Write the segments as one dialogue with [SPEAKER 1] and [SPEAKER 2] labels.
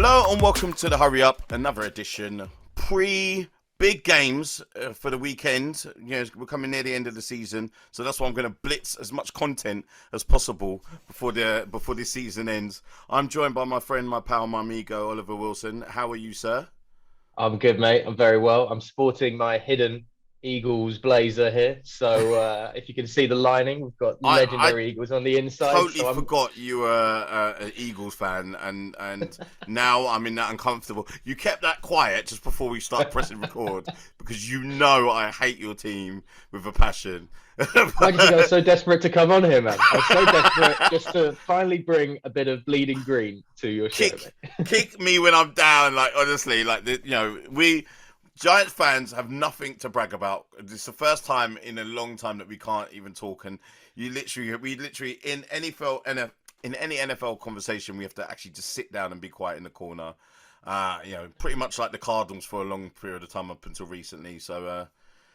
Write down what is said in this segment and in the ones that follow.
[SPEAKER 1] Hello and welcome to the Hurry Up, another edition. Pre-big games for the weekend. You know, we're coming near the end of the season, so that's why I'm going to blitz as much content as possible before the season ends. I'm joined by my friend, my pal, my amigo, Oliver Wilson. How are you, sir?
[SPEAKER 2] I'm good, mate. I'm very well. I'm sporting my hidden Eagles blazer here. So if you can see the lining, we've got
[SPEAKER 1] I
[SPEAKER 2] legendary Eagles on the inside.
[SPEAKER 1] totally
[SPEAKER 2] So I'm
[SPEAKER 1] forgot you were an Eagles fan, and now I'm in that uncomfortable. You kept that quiet just before we start pressing record because you know I hate your team with a passion.
[SPEAKER 2] Why do you think I was so desperate to come on here, man? I was so desperate just to finally bring a bit of bleeding green to your show,
[SPEAKER 1] kick,
[SPEAKER 2] mate.
[SPEAKER 1] kick me when I'm down. Like honestly, we Giants fans have nothing to brag about. It's the first time in a long time that we can't even talk, and we literally in in any NFL conversation, we have to actually just sit down and be quiet in the corner. Pretty much like the Cardinals for a long period of time up until recently. So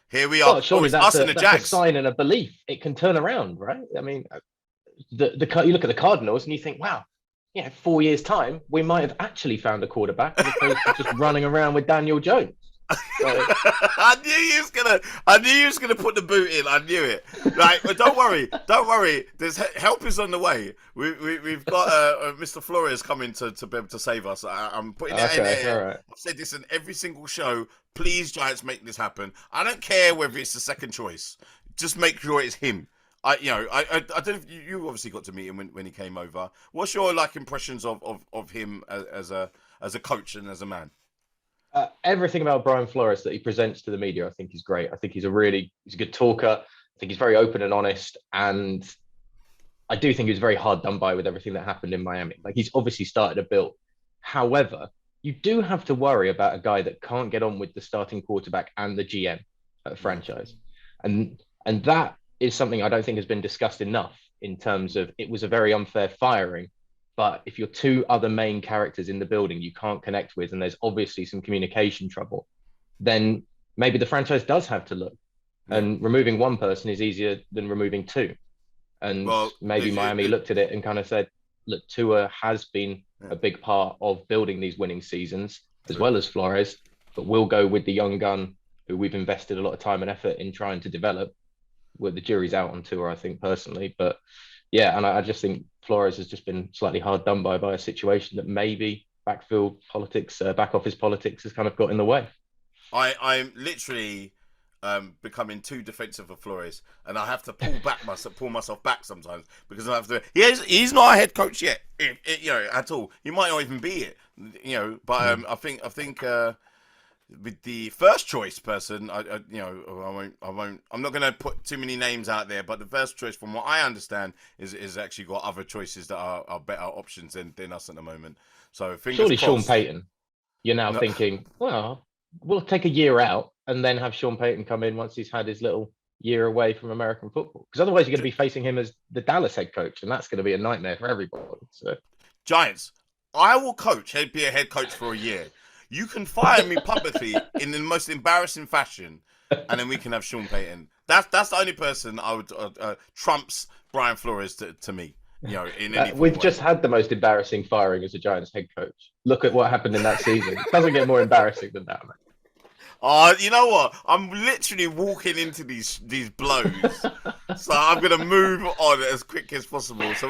[SPEAKER 1] here we are.
[SPEAKER 2] Well,
[SPEAKER 1] Oh,
[SPEAKER 2] surely
[SPEAKER 1] it's us and the
[SPEAKER 2] that's a
[SPEAKER 1] Jags.
[SPEAKER 2] sign and a belief. It can turn around, right? I mean, you look at the Cardinals and you think, wow, 4 years time, we might have actually found a quarterback as opposed to just running around with Daniel Jones. So,
[SPEAKER 1] I knew you was gonna put the boot in. I knew it. Like, but don't worry. There's help is on the way. We've got Mr. Flores coming to be able to save us. I'm putting that in
[SPEAKER 2] okay, all
[SPEAKER 1] there.
[SPEAKER 2] right.
[SPEAKER 1] I've said this in every single show. Please, Giants, make this happen. I don't care whether it's the second choice. Just make sure it's him. I don't know if you obviously got to meet him when he came over. What's your impressions of him as a coach and as a man?
[SPEAKER 2] Everything about Brian Flores that he presents to the media, I think is great. I think he's a good talker. I think he's very open and honest. And I do think he was very hard done by with everything that happened in Miami. Like he's obviously started a build. However, you do have to worry about a guy that can't get on with the starting quarterback and the GM at a franchise. And that is something I don't think has been discussed enough in terms of it was a very unfair firing. But if your two other main characters in the building you can't connect with, and there's obviously some communication trouble, then maybe the franchise does have to look.
[SPEAKER 1] Yeah.
[SPEAKER 2] And removing one person is easier than removing two. And
[SPEAKER 1] Well,
[SPEAKER 2] maybe Miami looked at it and kind of said, look, Tua has been a big part of building these winning seasons, as well as Flores, but we'll go with the young gun who we've invested a lot of time and effort in trying to develop. Well, the jury's out on Tua, I think, personally. But yeah, and I just think Flores has just been slightly hard done by a situation that maybe backfield politics, back office politics has kind of got in the way.
[SPEAKER 1] I'm literally becoming too defensive of Flores, and I have to pull myself back sometimes because I have to. He's not a head coach yet, at all. He might not even be it, But I think with the first choice person, I'm not going to put too many names out there, but the first choice, from what I understand, is actually got other choices that are better options than us at the moment. So fingers
[SPEAKER 2] Surely Sean
[SPEAKER 1] crossed.
[SPEAKER 2] Payton, you're now
[SPEAKER 1] No,
[SPEAKER 2] thinking, well, we'll take a year out and then have Sean Payton come in once he's had his little year away from American football. Because otherwise you're going to be facing him as the Dallas head coach, and that's going to be a nightmare for everybody. So
[SPEAKER 1] Giants, I will be a head coach for a year. You can fire me publicly in the most embarrassing fashion, and then we can have Sean Payton. That's the only person I would trumps Brian Flores to me. In any
[SPEAKER 2] we've just had the most embarrassing firing as a Giants head coach. Look at what happened in that season. It doesn't get more embarrassing than that, man.
[SPEAKER 1] You know what? I'm literally walking into these blows, so I'm gonna move on as quick as possible. So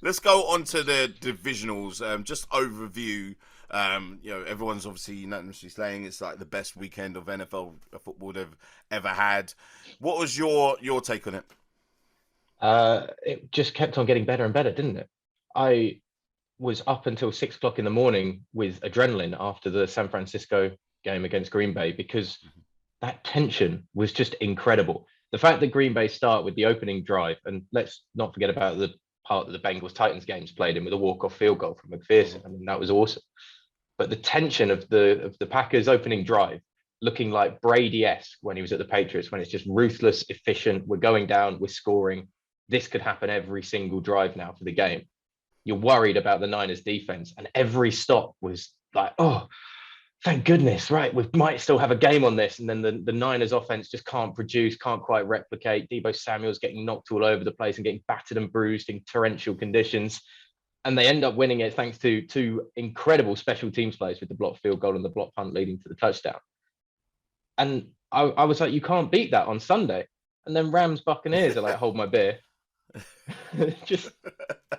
[SPEAKER 1] let's go on to the divisionals. Just overview. Everyone's obviously unanimously saying it's like the best weekend of NFL football they've ever had. What was your take on it?
[SPEAKER 2] It just kept on getting better and better, didn't it? I was up until 6 o'clock in the morning with adrenaline after the San Francisco game against Green Bay because that tension was just incredible. The fact that Green Bay start with the opening drive, and let's not forget about the part that the Bengals Titans games played in with a walk-off field goal from McPherson. I mean, that was awesome. But the tension of the Packers opening drive, looking like Brady-esque when he was at the Patriots, when it's just ruthless, efficient, we're going down, we're scoring. This could happen every single drive now for the game. You're worried about the Niners defense, and every stop was like, oh, thank goodness, right? We might still have a game on this. And then the Niners offense just can't produce, can't quite replicate. Deebo Samuel's getting knocked all over the place and getting battered and bruised in torrential conditions. And they end up winning it thanks to two incredible special teams plays with the blocked field goal and the blocked punt leading to the touchdown. And I was like, you can't beat that on Sunday. And then Rams Buccaneers are like, hold my beer. Just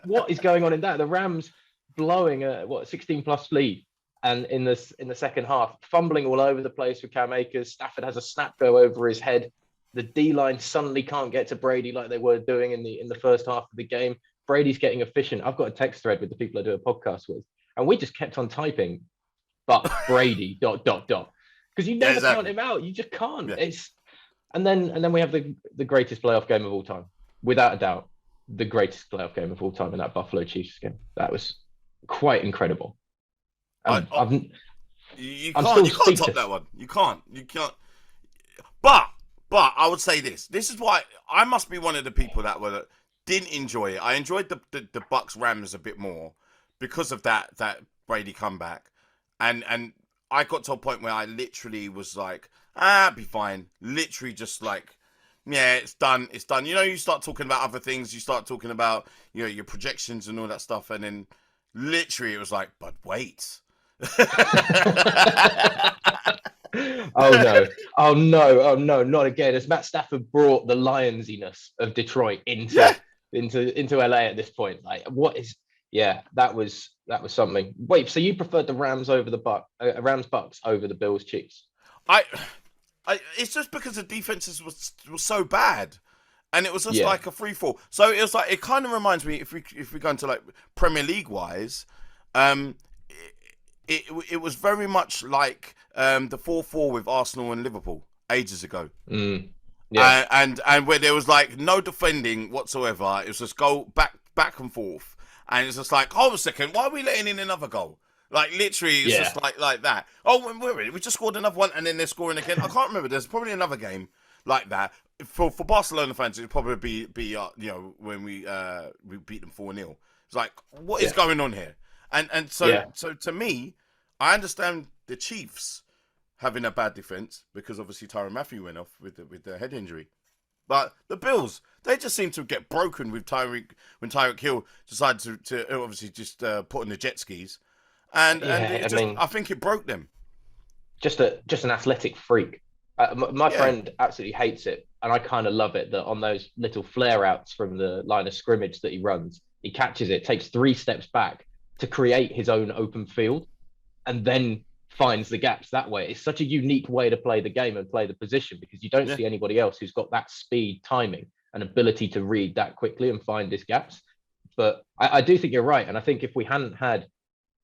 [SPEAKER 2] what is going on in that? The Rams blowing a 16+ lead, and in the second half, fumbling all over the place with Cam Akers. Stafford has a snap go over his head. The D line suddenly can't get to Brady like they were doing in the first half of the game. Brady's getting efficient. I've got a text thread with the people I do a podcast with, and we just kept on typing, but Brady ... because you never count him out. You just can't. Yeah. And then we have the greatest playoff game of all time, without a doubt, the greatest playoff game of all time in that Buffalo Chiefs game. That was quite incredible.
[SPEAKER 1] You can't top that one. You can't. But I would say this. This is why I must be one of the people that didn't enjoy it. I enjoyed the Bucks Rams a bit more because of that Brady comeback, and I got to a point where I literally was like, be fine. Literally just like, yeah, it's done. It's done. You know, you start talking about other things. You start talking about, your projections and all that stuff. And then literally it was like, but wait.
[SPEAKER 2] Oh no, not again. As Matt Stafford brought the Lionsiness of Detroit into LA at this point. Like, what is... Yeah, that was something. Wait, so you preferred the Rams over the Rams Bucks over the Bills Chiefs?
[SPEAKER 1] It's just because the defenses was so bad, and it was just like a free fall. So it was like, it kind of reminds me, if we go into like Premier League wise, it was very much like the 4-4 with Arsenal and Liverpool ages ago. Yeah, and where there was like no defending whatsoever. It was just go back and forth. And it's just like, hold a second, why are we letting in another goal? Like, literally, it's just like that. Oh, we just scored another one, and then they're scoring again. I can't remember. There's probably another game like that. For Barcelona fans, it'd probably be when we beat them 4-0. It's like, what is going on here? And so to me, I understand the Chiefs having a bad defense because obviously Tyrann Mathieu went off with the head injury. But the Bills, they just seem to get broken with Tyreek Hill decided to obviously just put on the jet skis, and I think it broke them.
[SPEAKER 2] Just an athletic freak. My friend absolutely hates it, and I kind of love it that on those little flare outs from the line of scrimmage that he runs, he catches it, takes 3 steps back to create his own open field, and then finds the gaps that way. It's such a unique way to play the game and play the position, because you don't see anybody else who's got that speed, timing, and ability to read that quickly and find his gaps. But I do think you're right. And I think if we hadn't had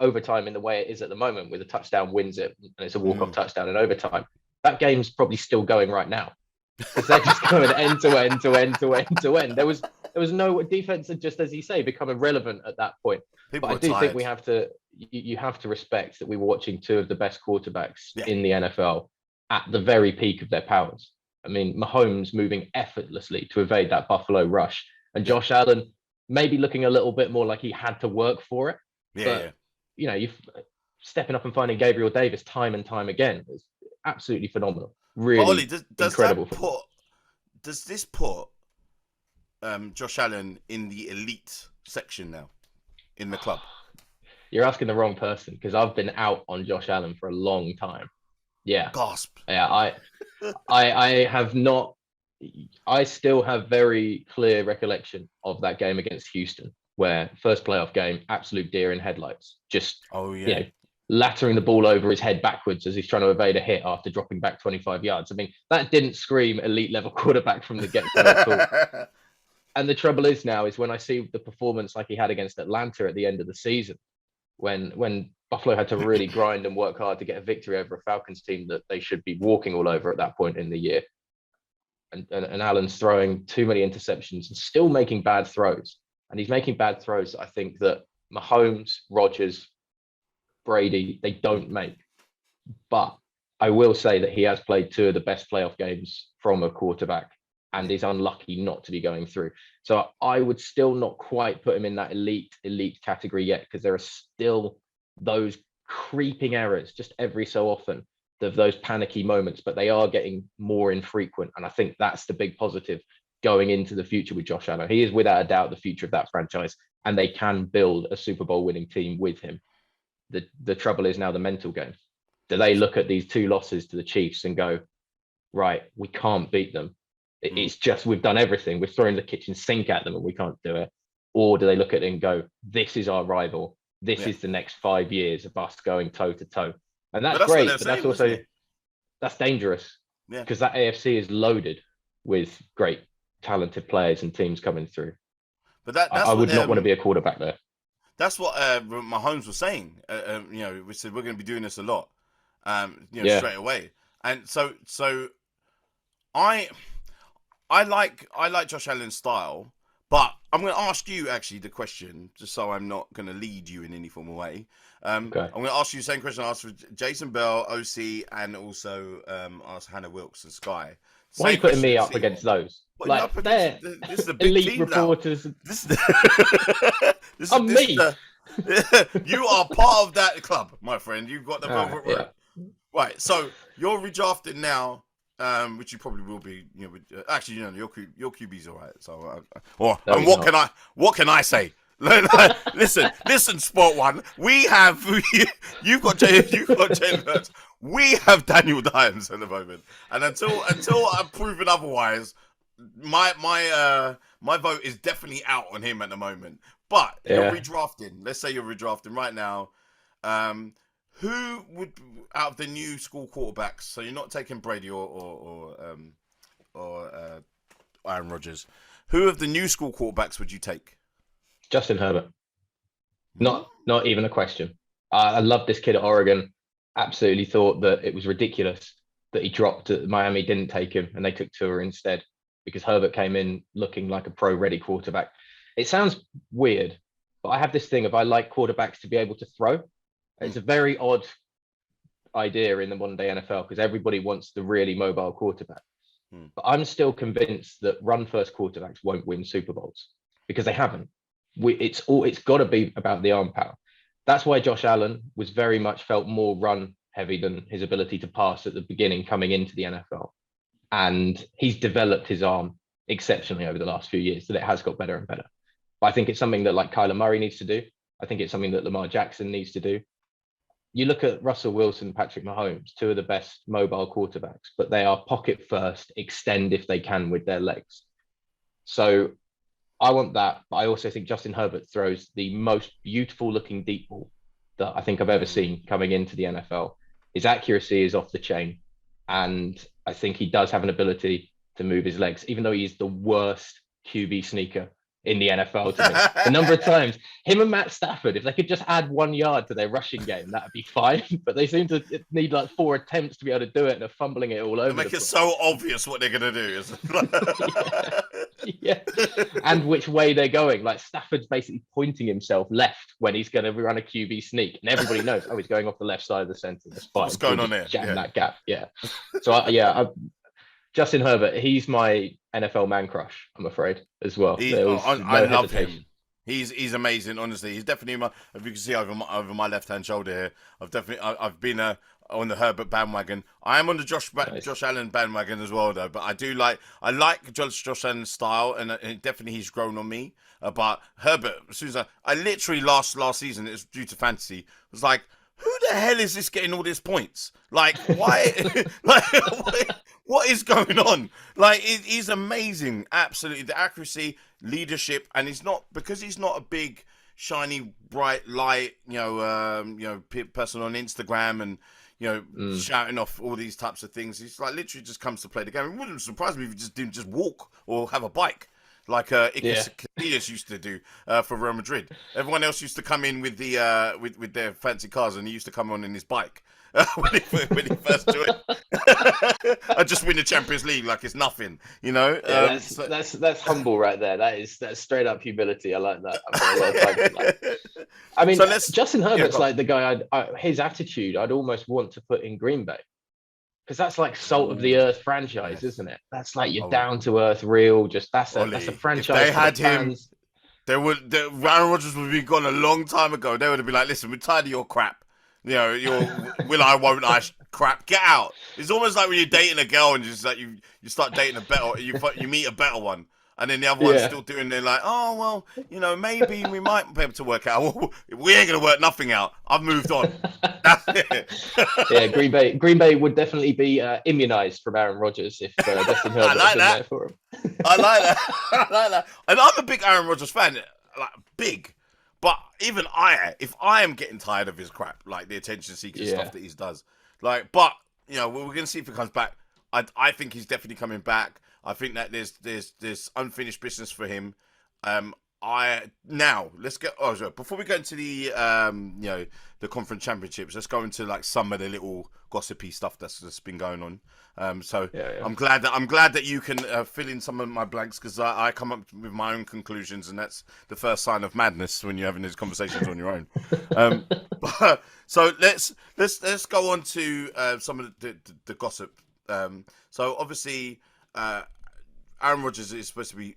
[SPEAKER 2] overtime in the way it is at the moment, with a touchdown wins it, and it's a walk-off touchdown in overtime, that game's probably still going right now. Because they're just going end to end to end to end to end. There was no defense had just, as you say, become irrelevant at that point. But I do think you have to respect that we were watching 2 of the best quarterbacks in the NFL at the very peak of their powers. I mean, Mahomes moving effortlessly to evade that Buffalo rush, and Josh Allen maybe looking a little bit more like he had to work for it. You're stepping up and finding Gabriel Davis time and time again. It's absolutely phenomenal. Really Ollie, incredible.
[SPEAKER 1] Does this put Josh Allen in the elite section now in the club?
[SPEAKER 2] You're asking the wrong person, because I've been out on Josh Allen for a long time. Yeah.
[SPEAKER 1] Gasp.
[SPEAKER 2] Yeah, I have not. I still have very clear recollection of that game against Houston, where first playoff game, absolute deer in headlights. Just lattering the ball over his head backwards as he's trying to evade a hit after dropping back 25 yards. I mean, that didn't scream elite level quarterback from the get-go at all. And the trouble is now is when I see the performance like he had against Atlanta at the end of the season, when Buffalo had to really grind and work hard to get a victory over a Falcons team that they should be walking all over at that point in the year. And Allen's throwing too many interceptions and still making bad throws. And he's making bad throws, I think, that Mahomes, Rodgers, Brady, they don't make. But I will say that he has played 2 of the best playoff games from a quarterback and is unlucky not to be going through. So I would still not quite put him in that elite category yet, because there are still those creeping errors just every so often, of those panicky moments, but they are getting more infrequent. And I think that's the big positive going into the future with Josh Allen. He is without a doubt the future of that franchise, and they can build a Super Bowl winning team with him. The trouble is now the mental game. Do they look at these 2 losses to the Chiefs and go, right, we can't beat them? It's just, we've done everything. We're throwing the kitchen sink at them and we can't do it. Or do they look at it and go, this is our rival. This is the next 5 years of us going toe to toe. And that's great, but that's also, that's dangerous.
[SPEAKER 1] Yeah.
[SPEAKER 2] Because that AFC is loaded with great, talented players and teams coming through.
[SPEAKER 1] But that's
[SPEAKER 2] I would not want to be a quarterback there.
[SPEAKER 1] That's what Mahomes was saying. We said we're going to be doing this a lot, straight away. And so I like Josh Allen's style, but I'm going to ask you actually the question, just so I'm not going to lead you in any form of way. I'm going to ask you the same question I asked for Jason Bell, OC, and also ask Hannah Wilkes and Sky.
[SPEAKER 2] Why are you putting me up against those?
[SPEAKER 1] Like, they're this is the big
[SPEAKER 2] elite
[SPEAKER 1] team
[SPEAKER 2] reporters.
[SPEAKER 1] I'm me. You are part of that club, my friend. You've got the velvet rope. Right, so you're redrafted now, which you probably will be. Your QB's all right. So, what can I say? Listen, Sport One. You've got Jalen Hurts. We have Daniel Dimes at the moment, and until I'm proven otherwise, my vote is definitely out on him at the moment. But you're redrafting. Let's say you're redrafting right now. Who would, out of the new school quarterbacks? So you're not taking Brady or Aaron Rodgers. Who of the new school quarterbacks would you take?
[SPEAKER 2] Justin Herbert. Not even a question. I love this kid at Oregon. Absolutely thought that it was ridiculous that he dropped at Miami, didn't take him, and they took Tua instead because Herbert came in looking like a pro-ready quarterback. It sounds weird, but I have this thing of I like quarterbacks to be able to throw. It's a very odd idea in the modern day NFL because everybody wants the really mobile quarterback. But I'm still convinced that run-first quarterbacks won't win Super Bowls because they haven't. It's got to be about the arm power. That's why Josh Allen was very much felt more run heavy than his ability to pass at the beginning coming into the NFL. And he's developed his arm exceptionally over the last few years, that it has got better and better. But I think it's something that like Kyler Murray needs to do. I think it's something that Lamar Jackson needs to do. You look at Russell Wilson, Patrick Mahomes, 2 of the best mobile quarterbacks, but they are pocket first, extend if they can with their legs. So I want that, but I also think Justin Herbert throws the most beautiful looking deep ball that I think I've ever seen coming into the NFL. His accuracy is off the chain. And I think he does have an ability to move his legs, even though he's the worst QB sneaker in the NFL to me. The number of times, him and Matt Stafford, if they could just add 1 yard to their rushing game, that'd be fine. But they seem to need like 4 attempts to be able to do it, and they're fumbling it all over.
[SPEAKER 1] Make it so obvious what they're going to do.
[SPEAKER 2] Yeah. And which way they're going. Like Stafford's basically pointing himself left when he's going to run a QB sneak, and everybody knows, he's going off the left side of the center. That's fine.
[SPEAKER 1] What's going on there?
[SPEAKER 2] Jam that gap. Yeah. So Justin Herbert, he's my NFL man crush, I'm afraid, as well.
[SPEAKER 1] I love him. He's amazing, honestly. He's definitely if you can see over my left hand shoulder here, I've been on the Herbert bandwagon. I am on the Josh Allen bandwagon as well, though. But I like Josh Allen's style, and definitely he's grown on me. But Herbert, as soon as I literally last season, it was due to fantasy, was like, who the hell is this getting all these points? Like, why? What is going on? Like, he's amazing. Absolutely. The accuracy, leadership, and he's not a big, shiny, bright light, person on Instagram and, shouting off all these types of things. He's like literally just comes to play the game. It wouldn't surprise me if he just didn't just walk or have a bike. Like Casillas used to do for Real Madrid. Everyone else used to come in with the with their fancy cars, and he used to come on in his bike when he first joined. I just win the Champions League like it's nothing,
[SPEAKER 2] Yeah, that's humble right there. That's straight up humility. I like that. I've got a lot of time for that. I mean, Justin Herbert's like the guy. His attitude, I'd almost want to put in Green Bay. Because that's like salt of the earth franchise, isn't it? That's like your down to earth, real. That's a franchise.
[SPEAKER 1] If they had him, Aaron Rodgers would be gone a long time ago. They would have been like, "Listen, we're tired of your crap. Your will I, won't I crap. Get out. It's almost like when you're dating a girl and just like you start dating a better, you meet a better one, and then the other one's
[SPEAKER 2] Yeah.
[SPEAKER 1] still doing. They're like, oh well, maybe we might be able to work out. We ain't gonna work nothing out. I've moved on. That's it.
[SPEAKER 2] Yeah, Green Bay would definitely be immunized from Aaron Rodgers if Justin
[SPEAKER 1] I
[SPEAKER 2] Herbert
[SPEAKER 1] like
[SPEAKER 2] had been
[SPEAKER 1] that.
[SPEAKER 2] there for him.
[SPEAKER 1] I like that. I like that. And I'm a big Aaron Rodgers fan, like big. But even if I am getting tired of his crap, like the attention seeking stuff that he does, like, but we're gonna see if he comes back. I think he's definitely coming back. I think that there's unfinished business for him. Let's get. Oh, sorry. Before we go into the the conference championships, let's go into like some of the little gossipy stuff that's been going on.
[SPEAKER 2] Yeah.
[SPEAKER 1] I'm glad that you can fill in some of my blanks, because I come up with my own conclusions, and that's the first sign of madness when you're having these conversations on your own. So let's go on to some of the gossip. So obviously, Aaron Rodgers is supposed to be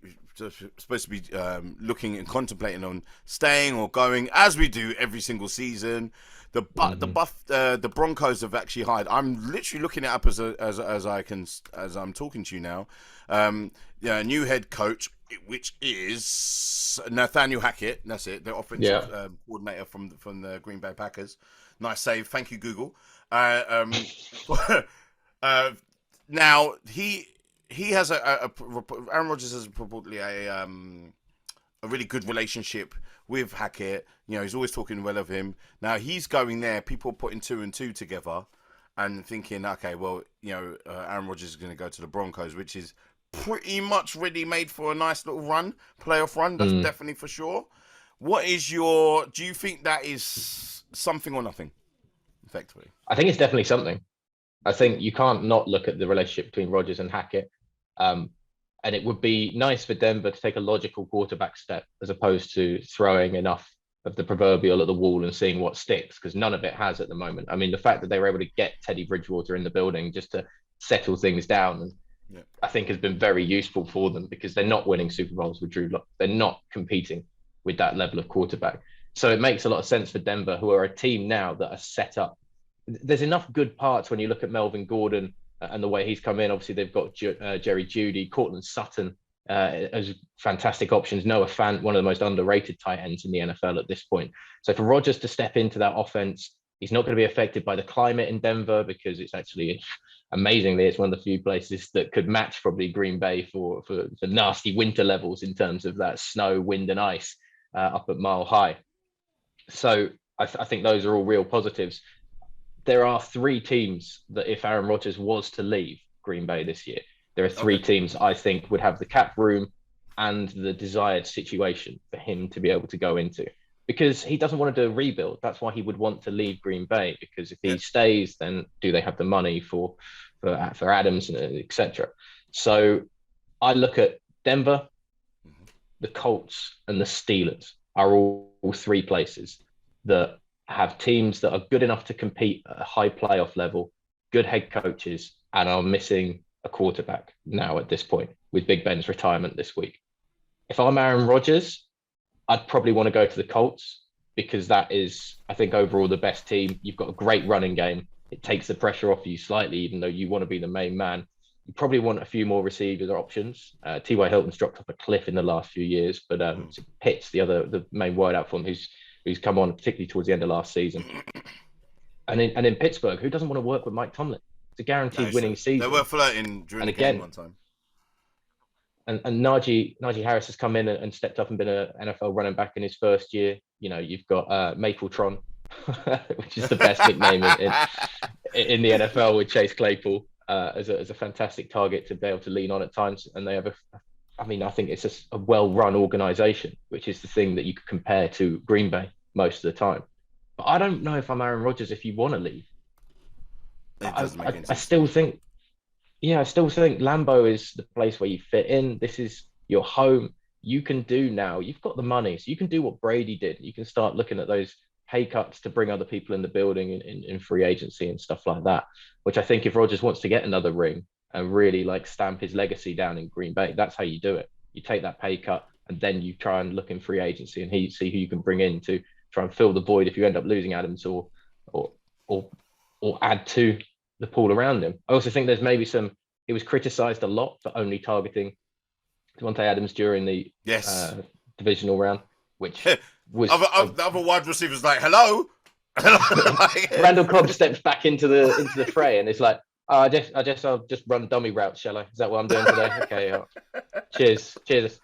[SPEAKER 1] looking and contemplating on staying or going, as we do every single season. The Broncos have actually hired. I'm literally looking it up as I'm talking to you now. New head coach, which is Nathaniel Hackett. That's it. The offensive coordinator from the Green Bay Packers. Nice save. Thank you, Google. Now he has Aaron Rodgers has probably a really good relationship with Hackett. He's always talking well of him. Now he's going there. People are putting 2 and 2 together and thinking, okay, well, Aaron Rodgers is going to go to the Broncos, which is pretty much ready made for a nice little playoff run. That's definitely for sure. Do you think that is something or nothing, effectively?
[SPEAKER 2] I think it's definitely something. I think you can't not look at the relationship between Rodgers and Hackett. And it would be nice for Denver to take a logical quarterback step as opposed to throwing enough of the proverbial at the wall and seeing what sticks, because none of it has at the moment. I mean, the fact that they were able to get Teddy Bridgewater in the building just to settle things down, I think has been very useful for them, because they're not winning Super Bowls with Drew Lock. They're not competing with that level of quarterback. So it makes a lot of sense for Denver, who are a team now that are set up. There's enough good parts when you look at Melvin Gordon and the way he's come in. Obviously, they've got Jerry Jeudy, Cortland Sutton as fantastic options. Noah Fant, one of the most underrated tight ends in the NFL at this point. So for Rodgers to step into that offense, he's not going to be affected by the climate in Denver, because it's actually, amazingly, it's one of the few places that could match probably Green Bay for nasty winter levels in terms of that snow, wind and ice up at Mile High. So I think those are all real positives. There are 3 teams that, if Aaron Rodgers was to leave Green Bay this year, there are 3 teams I think would have the cap room and the desired situation for him to be able to go into, because he doesn't want to do a rebuild. That's why he would want to leave Green Bay, because if he stays, then do they have the money for Adams and etc. So I look at Denver, the Colts and the Steelers are all 3 places that have teams that are good enough to compete at a high playoff level, good head coaches, and are missing a quarterback now at this point with Big Ben's retirement this week. If I'm Aaron Rodgers, I'd probably want to go to the Colts, because that is, I think, overall the best team. You've got a great running game. It takes the pressure off you slightly, even though you want to be the main man. You probably want a few more receivers or options. T.Y. Hilton's dropped off a cliff in the last few years, but Pitts, the main wideout for him, who's come on particularly towards the end of last season. And in Pittsburgh, who doesn't want to work with Mike Tomlin? It's a guaranteed winning season.
[SPEAKER 1] They were flirting during the game one time.
[SPEAKER 2] And Najee Harris has come in and stepped up and been an NFL running back in his first year. You've got Mapletron, which is the best nickname in the NFL, with Chase Claypool as a fantastic target to be able to lean on at times. And they have I think it's a well-run organization, which is the thing that you could compare to Green Bay most of the time. But I don't know if I'm Aaron Rodgers if you want to leave. I still think Lambeau is the place where you fit in. This is your home. You can do now. You've got the money, so you can do what Brady did. You can start looking at those pay cuts to bring other people in the building in free agency and stuff like that, which I think if Rodgers wants to get another ring and really stamp his legacy down in Green Bay, that's how you do it. You take that pay cut and then you try and look in free agency and see who you can bring in to try and fill the void if you end up losing Adams or add to the pool around him. I also think there's maybe he was criticised a lot for only targeting Devontae Adams during the
[SPEAKER 1] Yes.
[SPEAKER 2] divisional round, which was
[SPEAKER 1] the other wide receivers like, hello.
[SPEAKER 2] Randall Cobb steps back into the fray and it's like, oh, I guess I'll just run dummy routes, shall I? Is that what I'm doing today? Okay. Cheers.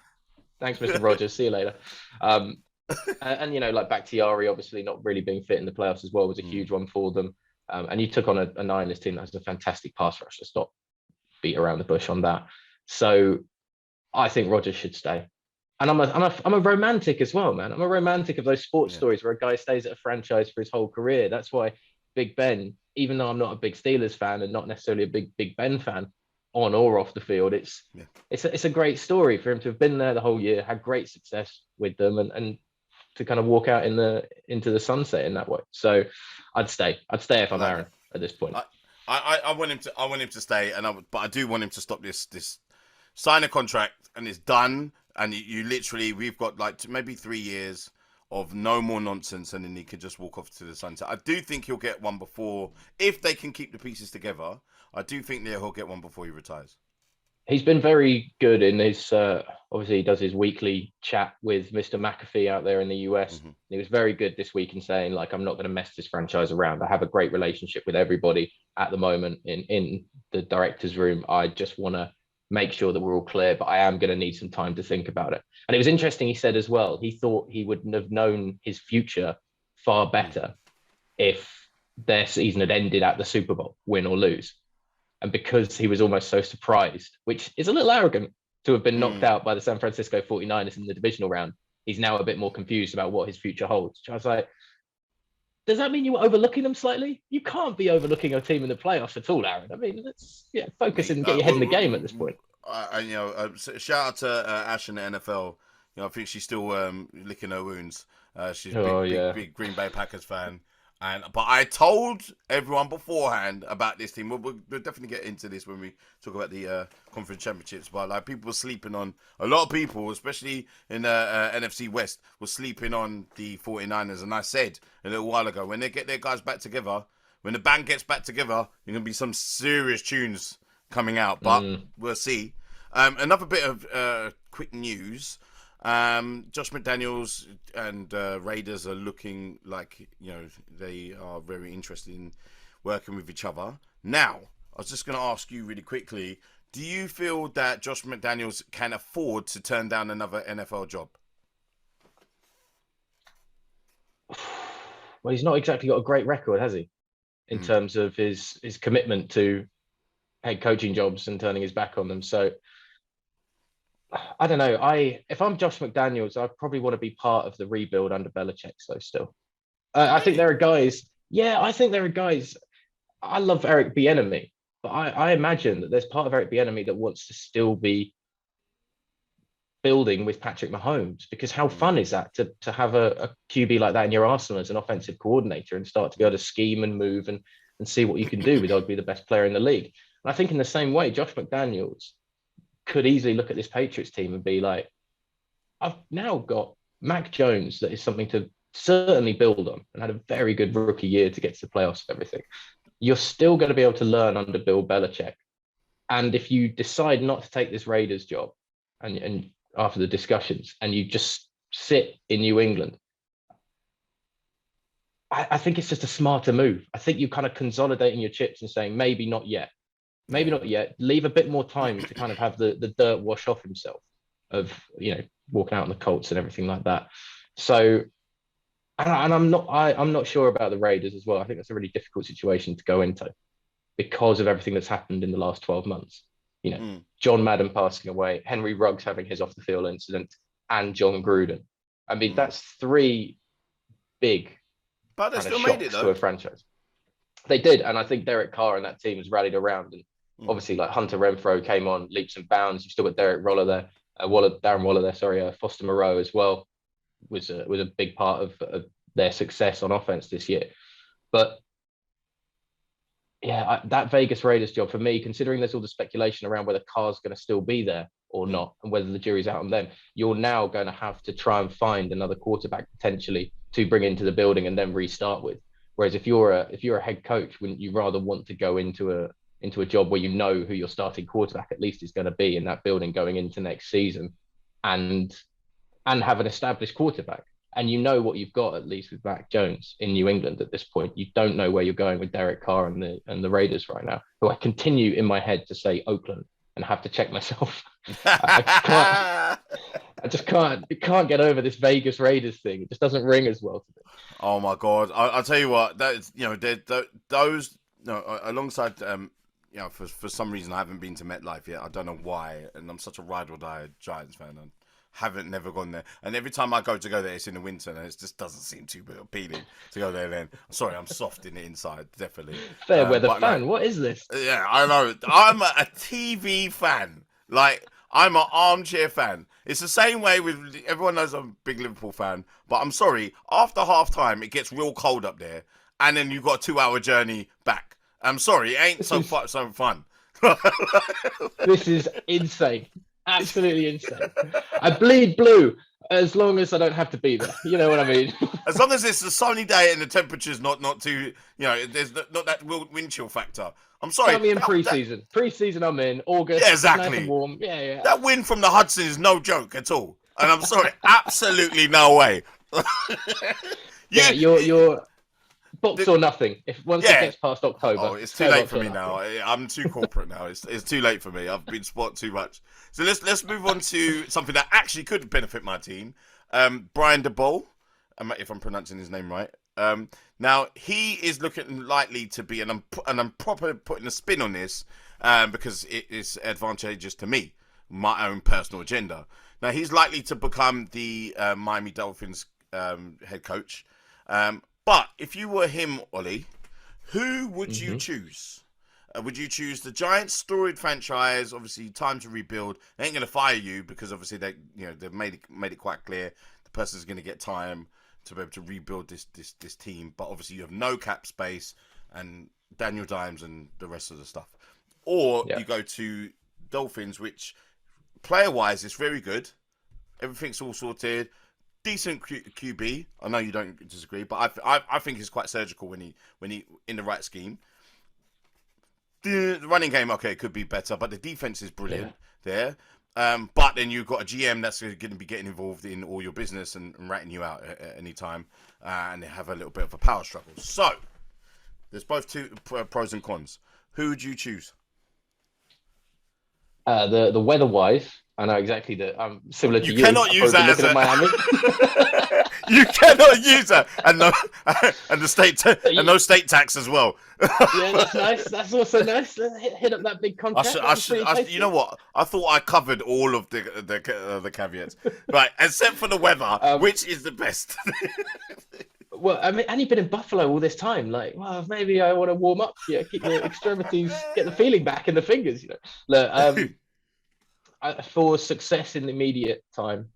[SPEAKER 2] Thanks, Mr. Rogers. See you later. And you know, like Bakhtiari obviously not really being fit in the playoffs as well was a huge one for them. And you took on a Niners team that has a fantastic pass rush. Let's not beat around the bush on that. So I think Rogers should stay. And I'm a romantic as well, man. I'm a romantic of those sports stories where a guy stays at a franchise for his whole career. That's why Big Ben, even though I'm not a big Steelers fan and not necessarily a big Ben fan, on or off the field, it's a great story for him to have been there the whole year, had great success with them, and to kind of walk out into the sunset in that way. So I'd stay if I'm Aaron at this point.
[SPEAKER 1] I want him to stay, but I do want him to stop this sign a contract and it's done. And you literally, we've got like maybe 3 years of no more nonsense, and then he can just walk off to the sunset. I do think he'll get one before, if they can keep the pieces together. I do think that he'll get one before he retires.
[SPEAKER 2] He's been very good in his, obviously he does his weekly chat with Mr. McAfee out there in the US. Mm-hmm. He was very good this week in saying, like, I'm not going to mess this franchise around. I have a great relationship with everybody at the moment in the director's room. I just want to make sure that we're all clear, but I am going to need some time to think about it. And it was interesting, he said as well, he thought he wouldn't have known his future far better if their season had ended at the Super Bowl, win or lose. And because he was almost so surprised, which is a little arrogant to have been knocked out by the San Francisco 49ers in the divisional round, he's now a bit more confused about what his future holds. I was like, does that mean you were overlooking them slightly? You can't be overlooking a team in the playoffs at all, Aaron. I mean, let's focus and get your head in the game at this point.
[SPEAKER 1] Shout out to Ash in the NFL. You know, I think she's still licking her wounds. She's big Green Bay Packers fan. But I told everyone beforehand about this team. We'll definitely get into this when we talk about the conference championships. But like, people were sleeping on, a lot of people, especially in the NFC West, were sleeping on the 49ers. And I said a little while ago, when they get their guys back together, when the band gets back together, there's going to be some serious tunes coming out. But we'll see. Another bit of quick news. Josh McDaniels and Raiders are looking like, you know, they are very interested in working with each other. Now, I was just going to ask you really quickly, do you feel that Josh McDaniels can afford to turn down another NFL job?
[SPEAKER 2] Well, he's not exactly got a great record, has he? In terms of his commitment to head coaching jobs and turning his back on them. So I don't know. If I'm Josh McDaniels, I probably want to be part of the rebuild under Belichick. So still, I think there are guys. Yeah, I think there are guys. I love Eric Bieniemy, but I imagine that there's part of Eric Bieniemy that wants to still be building with Patrick Mahomes, because how fun is that to have a QB like that in your arsenal as an offensive coordinator and start to be able to scheme and move and see what you can do with be the best player in the league. And I think in the same way, Josh McDaniels could easily look at this Patriots team and be like, I've now got Mac Jones that is something to certainly build on, and had a very good rookie year to get to the playoffs and everything. You're still going to be able to learn under Bill Belichick. And if you decide not to take this Raiders job and after the discussions and you just sit in New England, I think it's just a smarter move. I think you're kind of consolidating your chips and saying, maybe not yet. Maybe not yet. Leave a bit more time to kind of have the dirt wash off himself of, you know, walking out on the Colts and everything like that. So, and I'm not sure about the Raiders as well. I think that's a really difficult situation to go into because of everything that's happened in the last 12 months. You know, John Madden passing away, Henry Ruggs having his off the field incident, and John Gruden. I mean, that's three big
[SPEAKER 1] but they still made it though
[SPEAKER 2] to a franchise. They did, and I think Derek Carr and that team has rallied around. And obviously, like Hunter Renfrow came on leaps and bounds. You've still got Darren Waller there. Foster Moreau as well was a big part of their success on offense this year. But yeah, that Vegas Raiders job for me, considering there's all the speculation around whether Carr's going to still be there or not, and whether the jury's out on them, you're now going to have to try and find another quarterback potentially to bring into the building and then restart with. Whereas if you're a head coach, wouldn't you rather want to go into a job where you know who your starting quarterback at least is going to be in that building going into next season, and have an established quarterback? And you know what you've got, at least with Mac Jones in New England at this point. You don't know where you're going with Derek Carr and the Raiders right now, who I continue in my head to say Oakland and have to check myself. I just can't get over this Vegas Raiders thing. It just doesn't ring as well to me.
[SPEAKER 1] Oh my God! I'll tell you what. That is, those alongside for some reason I haven't been to MetLife yet. I don't know why, and I'm such a ride or die Giants fan. And haven't never gone there, and every time I go there, it's in the winter, and it just doesn't seem too appealing to go there. Then sorry, I'm soft in the inside, definitely.
[SPEAKER 2] Fair weather fan. What is this?
[SPEAKER 1] Yeah, I know. I'm a TV fan. Like, I'm an armchair fan. It's the same way with everyone knows I'm a big Liverpool fan, but I'm sorry. After half time, it gets real cold up there, and then you've got a 2-hour journey back. I'm sorry, it ain't so fun.
[SPEAKER 2] This is insane. Absolutely insane. I bleed blue as long as I don't have to be there. You know what I mean?
[SPEAKER 1] As long as it's a sunny day and the temperature's not too, there's not that wind chill factor. I'm sorry.
[SPEAKER 2] Tell me in pre-season. Pre-season, I'm in August.
[SPEAKER 1] Yeah, exactly.
[SPEAKER 2] Nice and warm. Yeah.
[SPEAKER 1] That wind from the Hudson is no joke at all. And I'm sorry, absolutely no way.
[SPEAKER 2] You're box or nothing. If once it gets past October,
[SPEAKER 1] it's too late for me now. I'm too corporate now. It's too late for me. I've been spot too much. So let's move on to something that actually could benefit my team. Brian DeBole, if I'm pronouncing his name right. Now he is looking likely to be, and I'm proper putting a spin on this because it is advantageous to me, my own personal agenda. Now he's likely to become the Miami Dolphins head coach. But if you were him, Ollie, who would you choose? Would you choose the Giants' storied franchise? Obviously, time to rebuild. They ain't going to fire you because obviously they've made it quite clear the person's going to get time to be able to rebuild this team. But obviously, you have no cap space and Daniel Dimes and the rest of the stuff. Or you go to Dolphins, which player-wise is very good. Everything's all sorted. Decent QB. I know you don't disagree, but I think he's quite surgical when he in the right scheme. The running game, could be better, but the defense is brilliant there. But then you've got a GM that's going to be getting involved in all your business and ratting you out at any time, and they have a little bit of a power struggle. So there's both two pros and cons. Who would you choose?
[SPEAKER 2] The weather-wise, I know exactly that. I'm similar to you.
[SPEAKER 1] You cannot use that as
[SPEAKER 2] Miami.
[SPEAKER 1] You cannot use that, and the state and no state tax as well.
[SPEAKER 2] Yeah, that's nice. That's also nice. Hit up that big contract.
[SPEAKER 1] You know what? I thought I covered all of the caveats, right? Except for the weather, which is the best.
[SPEAKER 2] Well, I mean, and you've been in Buffalo all this time. Like, well, maybe I want to warm up. Yeah, keep the extremities, get the feeling back in the fingers. Look, for success in the immediate time,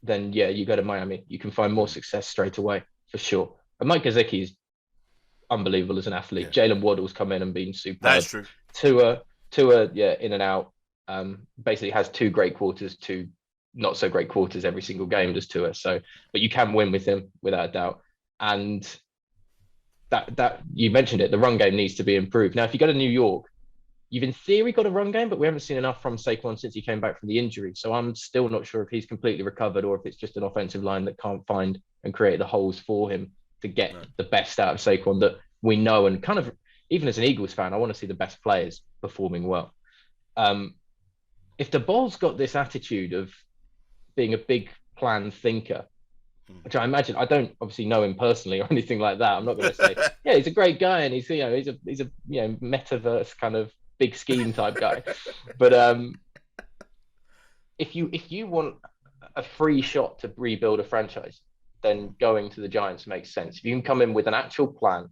[SPEAKER 2] then you go to Miami. You can find more success straight away for sure. And Mike Gesicki is unbelievable as an athlete. Yeah. Jalen Waddle's come in and been superb.
[SPEAKER 1] That's true.
[SPEAKER 2] Tua, in and out. Basically has 2 great quarters, 2 not so great quarters every single game does Tua. So, but you can win with him without a doubt. And that you mentioned it, the run game needs to be improved. Now, if you go to New York, you've in theory got a run game, but we haven't seen enough from Saquon since he came back from the injury. So I'm still not sure if he's completely recovered or if it's just an offensive line that can't find and create the holes for him to get the best out of Saquon that we know. And kind of, even as an Eagles fan, I want to see the best players performing well. If the Ball's got this attitude of being a big plan thinker, which I imagine, I don't obviously know him personally or anything like that. I'm not going to say, he's a great guy and he's a metaverse kind of big scheme type guy. But if you want a free shot to rebuild a franchise, then going to the Giants makes sense. If you can come in with an actual plan,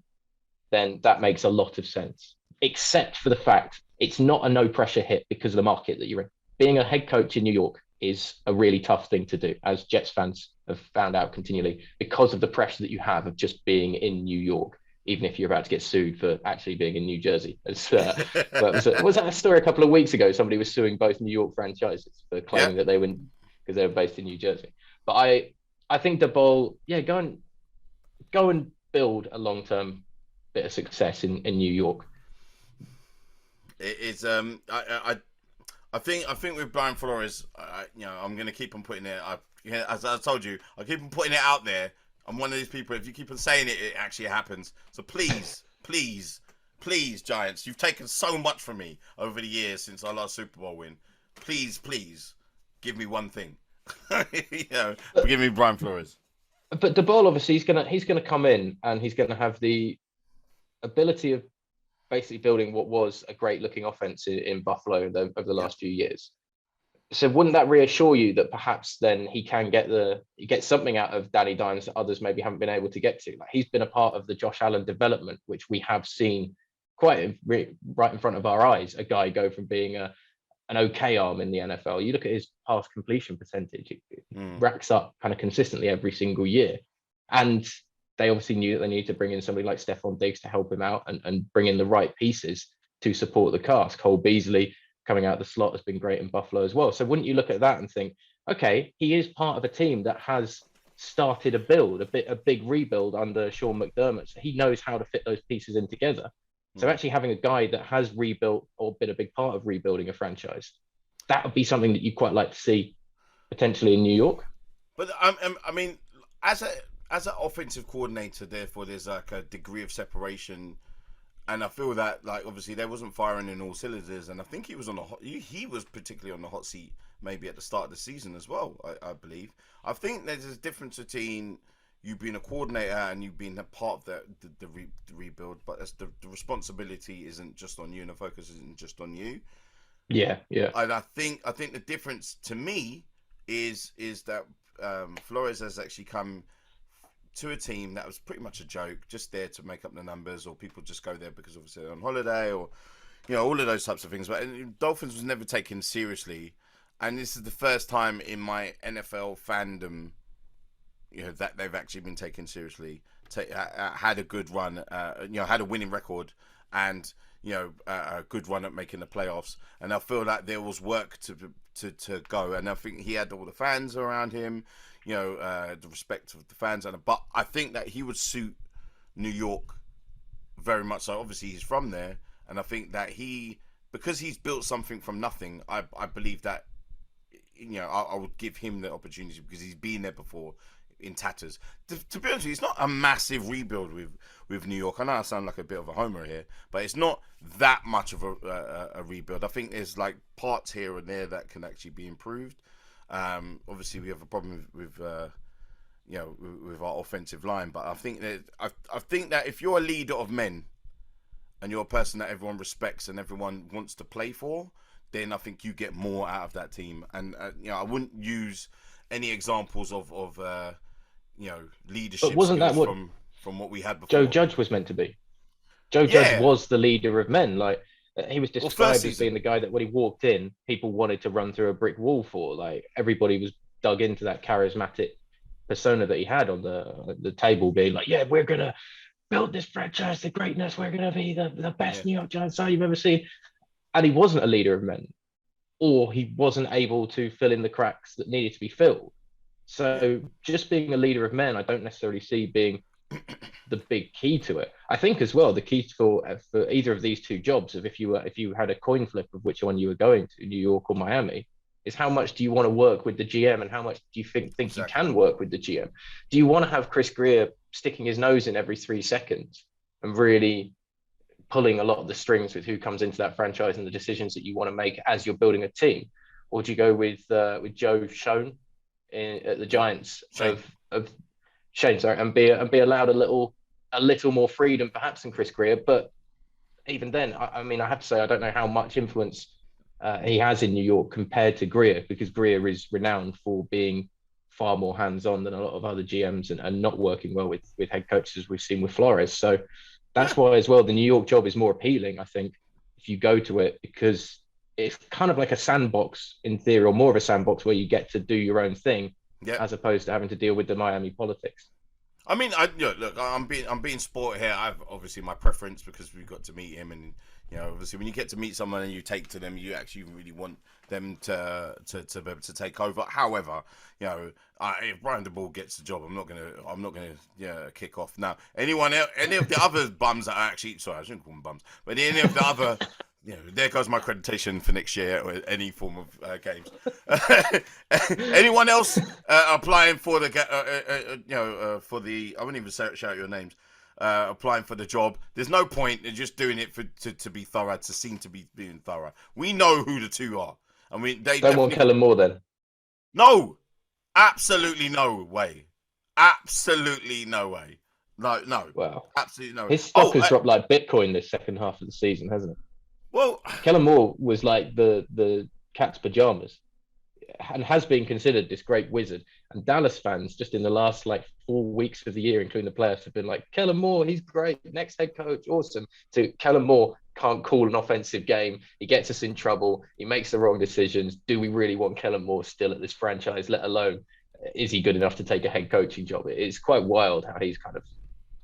[SPEAKER 2] then that makes a lot of sense. Except for the fact it's not a no pressure hit because of the market that you're in. Being a head coach in New York is a really tough thing to do, as Jets fans have found out continually, because of the pressure that you have of just being in New York, even if you're about to get sued for actually being in New Jersey. Was that a story a couple of weeks ago? Somebody was suing both New York franchises for claiming that they wouldn't, because they were based in New Jersey. But I think the Ball, go and build a long-term bit of success in New York.
[SPEAKER 1] It's I think with Brian Flores, I'm going to keep on putting it. As I told you, I keep on putting it out there. I'm one of these people. If you keep on saying it, it actually happens. So please, please, please, Giants, you've taken so much from me over the years since our last Super Bowl win. Please, please, give me one thing. Give me Brian Flores.
[SPEAKER 2] But the ball, obviously, he's gonna come in and he's gonna have the ability of basically building what was a great looking offense in Buffalo over the
[SPEAKER 1] Yeah.
[SPEAKER 2] last few years. So wouldn't that reassure you that perhaps then he can get something out of Danny Dimes that others maybe haven't been able to get to? Like, he's been a part of the Josh Allen development, which we have seen right in front of our eyes. A guy go from being an okay arm in the NFL. You look at his pass completion percentage; it racks up kind of consistently every single year. And they obviously knew that they needed to bring in somebody like Stephon Diggs to help him out and bring in the right pieces to support the cast. Cole Beasley coming out of the slot has been great in Buffalo as well. So wouldn't you look at that and think, okay, he is part of a team that has started a build, a big rebuild under Sean McDermott. So he knows how to fit those pieces in together. So actually having a guy that has rebuilt or been a big part of rebuilding a franchise, that would be something that you'd quite like to see potentially in New York.
[SPEAKER 1] But I mean, as an offensive coordinator, therefore, there's like a degree of separation, and I feel that like obviously they wasn't firing in all cylinders, and I think he was he was particularly on the hot seat maybe at the start of the season as well. I believe. I think there's a difference between you being a coordinator and you being a part of the rebuild, but the responsibility isn't just on you, and the focus isn't just on you.
[SPEAKER 2] Yeah.
[SPEAKER 1] And I think the difference to me is that Flores has actually come to a team that was pretty much a joke, just there to make up the numbers, or people just go there because obviously they're on holiday, or all of those types of things. But Dolphins was never taken seriously, and this is the first time in my NFL fandom, that they've actually been taken seriously, had a good run, had a winning record, and a good run at making the playoffs. And I feel like there was work to go, and I think he had all the fans around him, the respect of the fans, but I think that he would suit New York very much. So obviously he's from there, and I think that because he's built something from nothing, I believe that I would give him the opportunity because he's been there before in tatters. To be honest with you, it's not a massive rebuild with New York. I know I sound like a bit of a homer here, but it's not that much of a rebuild. I think there's like parts here and there that can actually be improved. Obviously, we have a problem with our offensive line, but I think that if you're a leader of men and you're a person that everyone respects and everyone wants to play for, then I think you get more out of that team. And I wouldn't use any examples of leadership.
[SPEAKER 2] But wasn't that what
[SPEAKER 1] from what we had before?
[SPEAKER 2] Joe Judge was meant to be? Judge was the leader of men. Like, he was described as being the guy that when he walked in, people wanted to run through a brick wall for. Like, everybody was dug into that charismatic persona that he had on the table, being like, yeah, we're gonna build this franchise to greatness. We're gonna be the best New York Giants side you've ever seen. And he wasn't a leader of men, or he wasn't able to fill in the cracks that needed to be filled. So just being a leader of men, I don't necessarily see being the big key to it. I think as well, the key for either of these two jobs, if you had a coin flip of which one you were going to, New York or Miami, is how much do you want to work with the GM, and how much do you think you can work with the GM? Do you want to have Chris Greer sticking his nose in every 3 seconds and really pulling a lot of the strings with who comes into that franchise and the decisions that you want to make as you're building a team? Or do you go with Joe Schoen at the Giants of Shane, sorry, and be allowed a little more freedom perhaps than Chris Greer? But even then, I mean, I have to say, I don't know how much influence he has in New York compared to Greer, because Greer is renowned for being far more hands-on than a lot of other GMs and not working well with head coaches, as we've seen with Flores. So that's why as well the New York job is more appealing, I think, if you go to it, because it's kind of like a sandbox in theory, or more of a sandbox where you get to do your own thing, as opposed to having to deal with the Miami politics.
[SPEAKER 1] I mean, look, I'm being sport here. I've obviously my preference because we got to meet him, and You know, obviously, when you get to meet someone and you take to them, you actually really want them to be able to take over. However, you know, if Brian DeBall gets the job, I'm not gonna kick off. Now, anyone else, any of the other bums that are actually, sorry, I shouldn't call them bums, but any of the other, you know, there goes my accreditation for next year or any form of games. Anyone else applying for the, for the, I wouldn't even shout out your names. Applying for the job. There's no point in just doing it to be thorough, to seem to be being thorough. We know who the two are. I mean, they
[SPEAKER 2] don't want Kellen Moore then.
[SPEAKER 1] No, absolutely no way. Absolutely no way. No.
[SPEAKER 2] Wow.
[SPEAKER 1] Absolutely no way.
[SPEAKER 2] His stock has dropped like Bitcoin this second half of the season, hasn't it?
[SPEAKER 1] Well,
[SPEAKER 2] Kellen Moore was like the cat's pajamas, and has been considered this great wizard. And Dallas fans, just in the last like 4 weeks of the year, including the playoffs, have been like, Kellen Moore, he's great, next head coach, awesome. To Kellen Moore can't call an offensive game. He gets us in trouble. He makes the wrong decisions. Do we really want Kellen Moore still at this franchise, let alone is he good enough to take a head coaching job? It's quite wild how he's kind of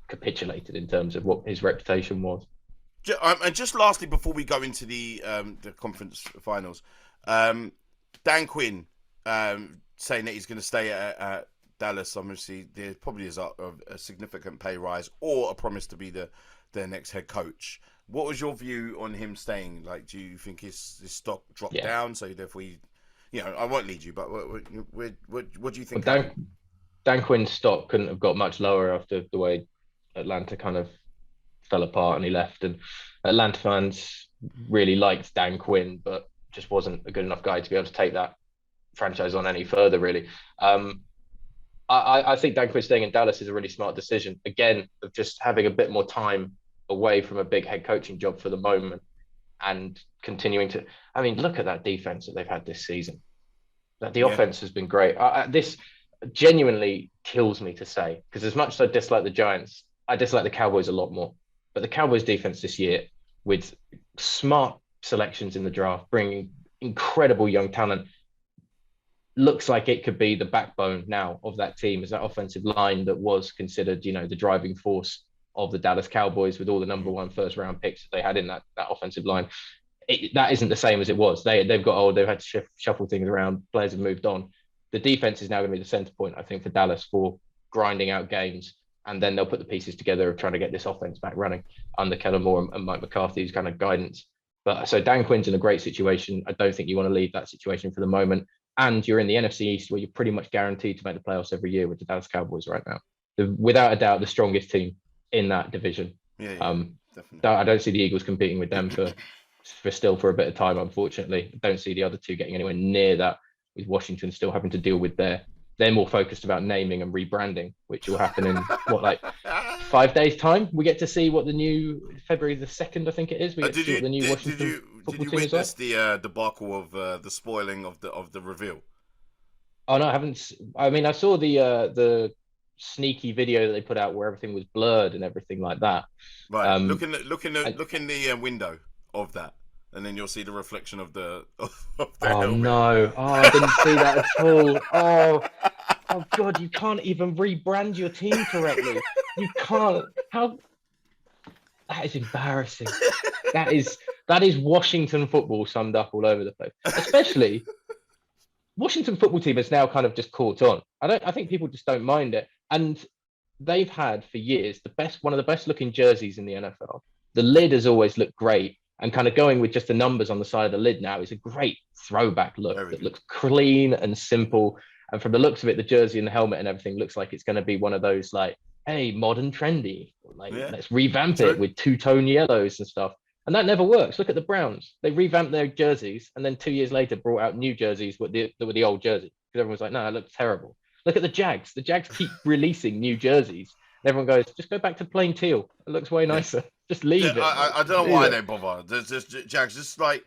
[SPEAKER 2] capitulated in terms of what his reputation was.
[SPEAKER 1] And just lastly, before we go into the conference finals, Dan Quinn saying that he's going to stay at Dallas. Obviously, there probably is a significant pay rise or a promise to be their next head coach. What was your view on him staying? Like, do you think his stock dropped down? So therefore, I won't lead you, but what do you think?
[SPEAKER 2] Well, Dan Quinn's stock couldn't have got much lower after the way Atlanta kind of fell apart and he left. And Atlanta fans really liked Dan Quinn, but just wasn't a good enough guy to be able to take that franchise on any further, really. I think Dan Quinn staying in Dallas is a really smart decision. Again, of just having a bit more time away from a big head coaching job for the moment and continuing to, I mean, look at that defense that they've had this season. The offense has been great. This genuinely kills me to say, because as much as I dislike the Giants, I dislike the Cowboys a lot more. But the Cowboys defense this year, with smart selections in the draft, bringing incredible young talent, looks like it could be the backbone now of that team, as that offensive line that was considered, the driving force of the Dallas Cowboys with all the number one first round picks that they had in that offensive line. That isn't the same as it was. They've got old, they've had to shuffle things around, players have moved on. The defense is now going to be the center point, I think, for Dallas for grinding out games. And then they'll put the pieces together of trying to get this offense back running under Kellen Moore and Mike McCarthy's kind of guidance. But so Dan Quinn's in a great situation. I don't think you want to leave that situation for the moment. And you're in the NFC East, where you're pretty much guaranteed to make the playoffs every year with the Dallas Cowboys right now. Without a doubt, the strongest team in that division. Definitely. I don't see the Eagles competing with them for a bit of time, unfortunately. I don't see the other two getting anywhere near that, with Washington still having to deal with they're more focused about naming and rebranding, which will happen in 5 days' time. We get to see what the new February the 2nd, I think it is. We get to see what the new Washington football team is like.
[SPEAKER 1] Did you witness the debacle of the spoiling of the reveal?
[SPEAKER 2] Oh no, I haven't. I mean, I saw the sneaky video that they put out where everything was blurred and everything like that.
[SPEAKER 1] Right. Look in the window of that, and then you'll see the reflection of the. Oh
[SPEAKER 2] helmet. No! Oh, I didn't see that at all. Oh God! You can't even rebrand your team correctly. You can't. How? That is embarrassing. That is Washington football summed up all over the place. Especially, Washington football team has now kind of just caught on. I think people just don't mind it, and they've had for years one of the best looking jerseys in the NFL. The lid has always looked great. And kind of going with just the numbers on the side of the lid now is a great throwback look that looks clean and simple. And from the looks of it, the jersey and the helmet and everything looks like it's going to be one of those like, hey, modern trendy. Let's revamp it with two-tone yellows and stuff. And that never works. Look at the Browns. They revamped their jerseys and then 2 years later brought out new jerseys that were the old jersey. Because everyone was like, no, it looks terrible. Look at the Jags. The Jags keep releasing new jerseys. And everyone goes, just go back to plain teal. It looks way nicer. Just leave it.
[SPEAKER 1] I don't know why they bother. There's just Jags, just like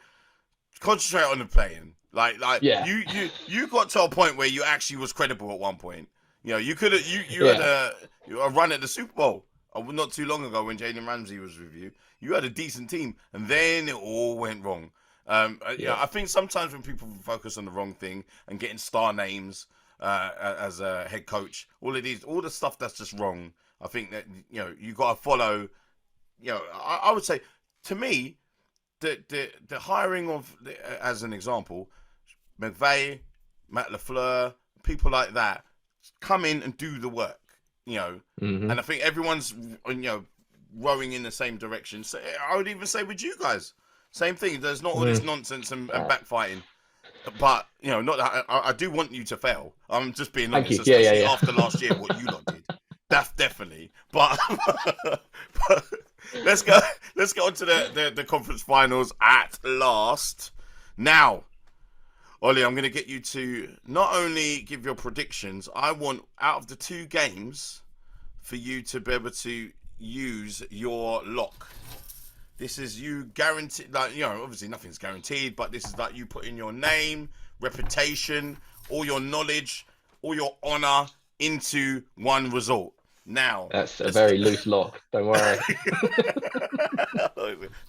[SPEAKER 1] concentrate on the playing. You got to a point where you actually was credible at one point. You could have had a run at the Super Bowl not too long ago when Jalen Ramsey was with you. You had a decent team, and then it all went wrong. I think sometimes when people focus on the wrong thing and getting star names as a head coach, all the stuff that's just wrong. I think that you got to follow. I would say, to me, the hiring of, as an example, McVay, Matt LaFleur, people like that come in and do the work,
[SPEAKER 2] Mm-hmm.
[SPEAKER 1] and I think everyone's rowing in the same direction. So I would even say with you guys, same thing. There's not all this nonsense and backfighting. But not that I do want you to fail. I'm just being
[SPEAKER 2] Thank
[SPEAKER 1] honest,
[SPEAKER 2] you.
[SPEAKER 1] especially
[SPEAKER 2] Yeah.
[SPEAKER 1] after last year, what you lot did. That's definitely. But, but let's go on to the conference finals at last. Now, Ollie, I'm going to get you to not only give your predictions. I want, out of the two games, for you to be able to use your lock. This is you guaranteed, obviously nothing's guaranteed, but this is like you put in your name, reputation, all your knowledge, all your honor into one result. Now,
[SPEAKER 2] that's a very loose lock. Don't worry.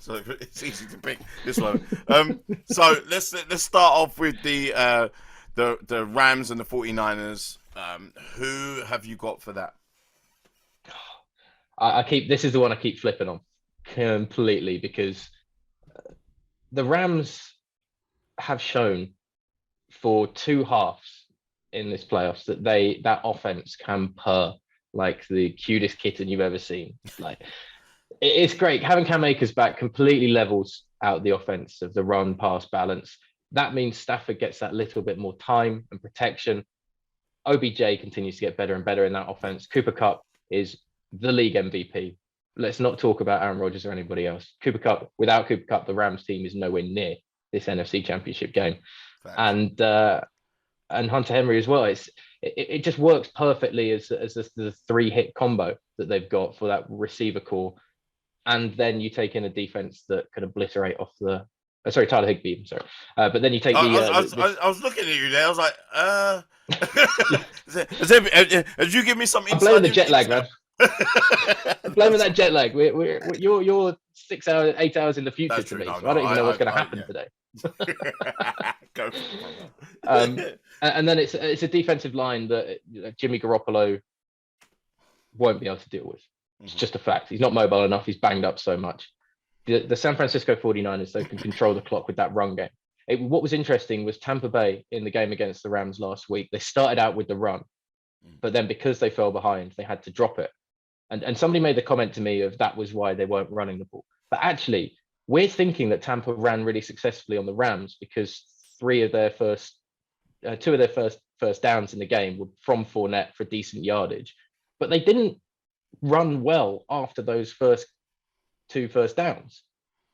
[SPEAKER 1] So it's easy to pick this one. So let's start off with the Rams and the 49ers. Who have you got for that?
[SPEAKER 2] This is the one I keep flipping on completely, because the Rams have shown for two halves in this playoffs that that offense can purr like the cutest kitten you've ever seen. Like, it's great having Cam Akers back. Completely levels out the offense of the run pass balance. That means Stafford gets that little bit more time and protection. OBJ continues to get better and better in that offense. Cooper Kupp is the league MVP. Let's not talk about Aaron Rodgers or anybody else. Without Cooper Kupp, the Rams team is nowhere near this NFC Championship game. Facts. And Hunter Henry as well. It just works perfectly as the 3-hit combo that they've got for that receiver core. And then you take in a defense that can obliterate off the. Sorry, Tyler Higbee. Sorry, but then you take
[SPEAKER 1] I was looking at you there. I was like, Did you give me some insight?
[SPEAKER 2] I'm blaming the jet lag, man. I'm blaming that jet lag. You're 6 hours, 8 hours in the future to me. So I don't even know what's going to happen today.
[SPEAKER 1] Go.
[SPEAKER 2] And then it's a defensive line that Jimmy Garoppolo won't be able to deal with. It's just a fact. He's not mobile enough. He's banged up so much. The San Francisco 49ers, they can control the clock with that run game. What was interesting was Tampa Bay in the game against the Rams last week. They started out with the run, but then because they fell behind, they had to drop it. And somebody made the comment to me of that was why they weren't running the ball. But actually, we're thinking that Tampa ran really successfully on the Rams because two of their first first downs in the game were from Fournette for decent yardage. But they didn't run well after those two first downs.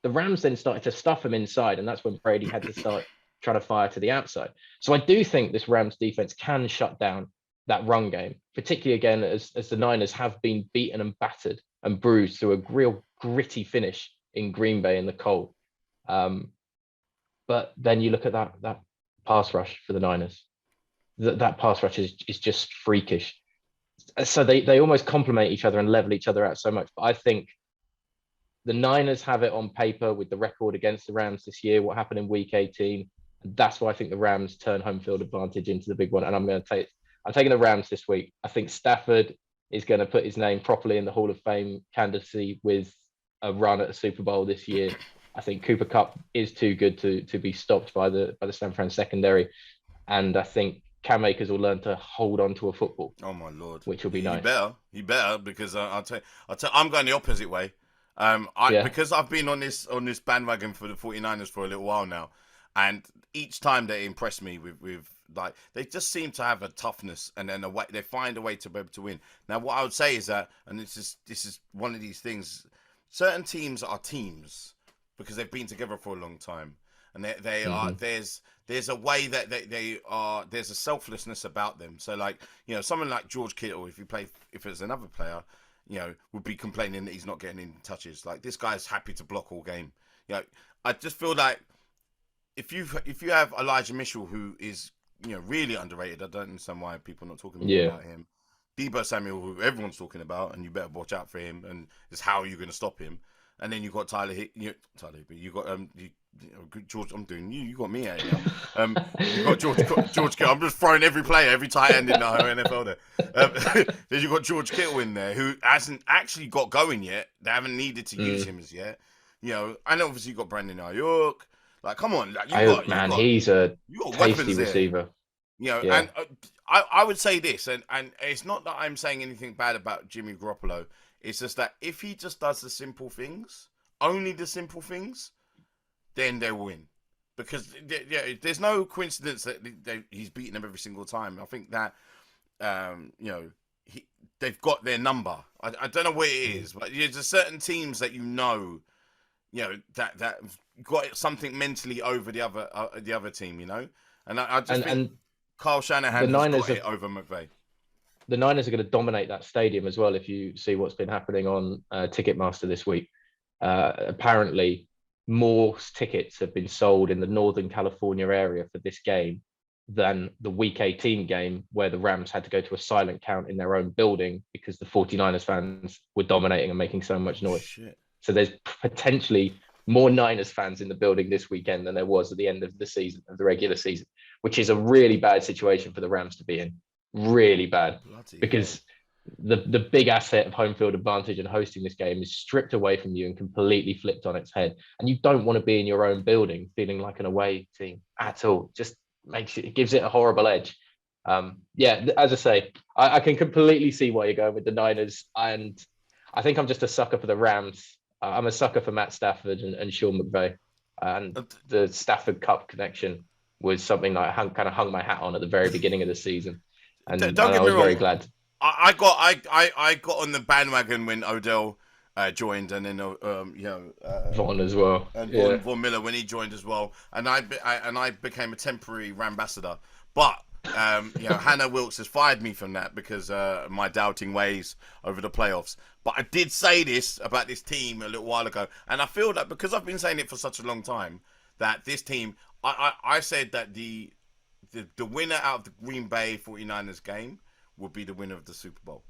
[SPEAKER 2] The Rams then started to stuff them inside, and that's when Brady had to start trying to fire to the outside. So I do think this Rams defense can shut down that run game, particularly again as the Niners have been beaten and battered and bruised through a real gritty finish in Green Bay in the cold. But then you look at that pass rush for the Niners. That pass rush is just freakish. So they almost complement each other and level each other out so much. But I think the Niners have it on paper with the record against the Rams this year, what happened in week 18. And that's why I think the Rams turn home field advantage into the big one. And I'm taking the Rams this week. I think Stafford is going to put his name properly in the Hall of Fame candidacy with a run at the Super Bowl this year. I think Cooper Kupp is too good to be stopped by the San Fran secondary. And I think Cam Akers will learn to hold on to a football.
[SPEAKER 1] Oh my Lord.
[SPEAKER 2] Which will be nice.
[SPEAKER 1] He better because I'm going the opposite way. Because I've been on this bandwagon for the 49ers for a little while now. And each time they impress me with like, they just seem to have a toughness, and then they find a way to be able to win. Now, what I would say is that, and this is one of these things, certain teams are teams because they've been together for a long time, and they are there's a way that they are, there's a selflessness about them. So like, someone like George Kittle, if it's another player, would be complaining that he's not getting in touches. Like, this guy's happy to block all game. I just feel like if you have Elijah Mitchell, who is really underrated, I don't understand why people are not talking about him. Deebo Samuel, who everyone's talking about, and you better watch out for him. And it's how are you going to stop him? And then you got Tyler Higbee. You got George. I'm doing you. You got me out now. You got George Kittle. I'm just throwing every player, every tight end in the NFL there. Then you got George Kittle in there, who hasn't actually got going yet. They haven't needed to use him as yet. and obviously you got Brandon Ayuk. Like, come on, like
[SPEAKER 2] Ayuk, man, he's a
[SPEAKER 1] you got
[SPEAKER 2] tasty
[SPEAKER 1] weapons there.
[SPEAKER 2] receiver.
[SPEAKER 1] And I would say this, and it's not that I'm saying anything bad about Jimmy Garoppolo. It's just that if he just does the simple things, only the simple things, then they'll win. Because there's no coincidence that he's beaten them every single time. I think that they've got their number. I don't know what it is, but there's certain teams that that got something mentally over the other team, and I just think Kyle Shanahan has got it over McVay.
[SPEAKER 2] The Niners are going to dominate that stadium as well. If you see what's been happening on Ticketmaster this week, apparently more tickets have been sold in the Northern California area for this game than the Week 18 game, where the Rams had to go to a silent count in their own building because the 49ers fans were dominating and making so much noise.
[SPEAKER 1] Shit.
[SPEAKER 2] So there's potentially more Niners fans in the building this weekend than there was at the end of the season, of the regular season, which is a really bad situation for the Rams to be in. Really bad. Because the big asset of home field advantage and hosting this game is stripped away from you and completely flipped on its head. And you don't want to be in your own building feeling like an away team at all. Just it gives it a horrible edge. As I say, I can completely see why you're going with the Niners. And I think I'm just a sucker for the Rams. I'm a sucker for Matt Stafford and Sean McVay. And the Stafford Cup connection was something that I kind of hung my hat on at the very beginning of the season. And I was very glad.
[SPEAKER 1] I got on the bandwagon when Odell joined, and then
[SPEAKER 2] Vaughn as well,
[SPEAKER 1] and Vaughn Miller when he joined as well, and I became a temporary Rambassador. But Hannah Wilkes has fired me from that because my doubting ways over the playoffs. But I did say this about this team a little while ago, and I feel that because I've been saying it for such a long time, that this team, I said that the winner out of the Green Bay 49ers game would be the winner of the Super Bowl.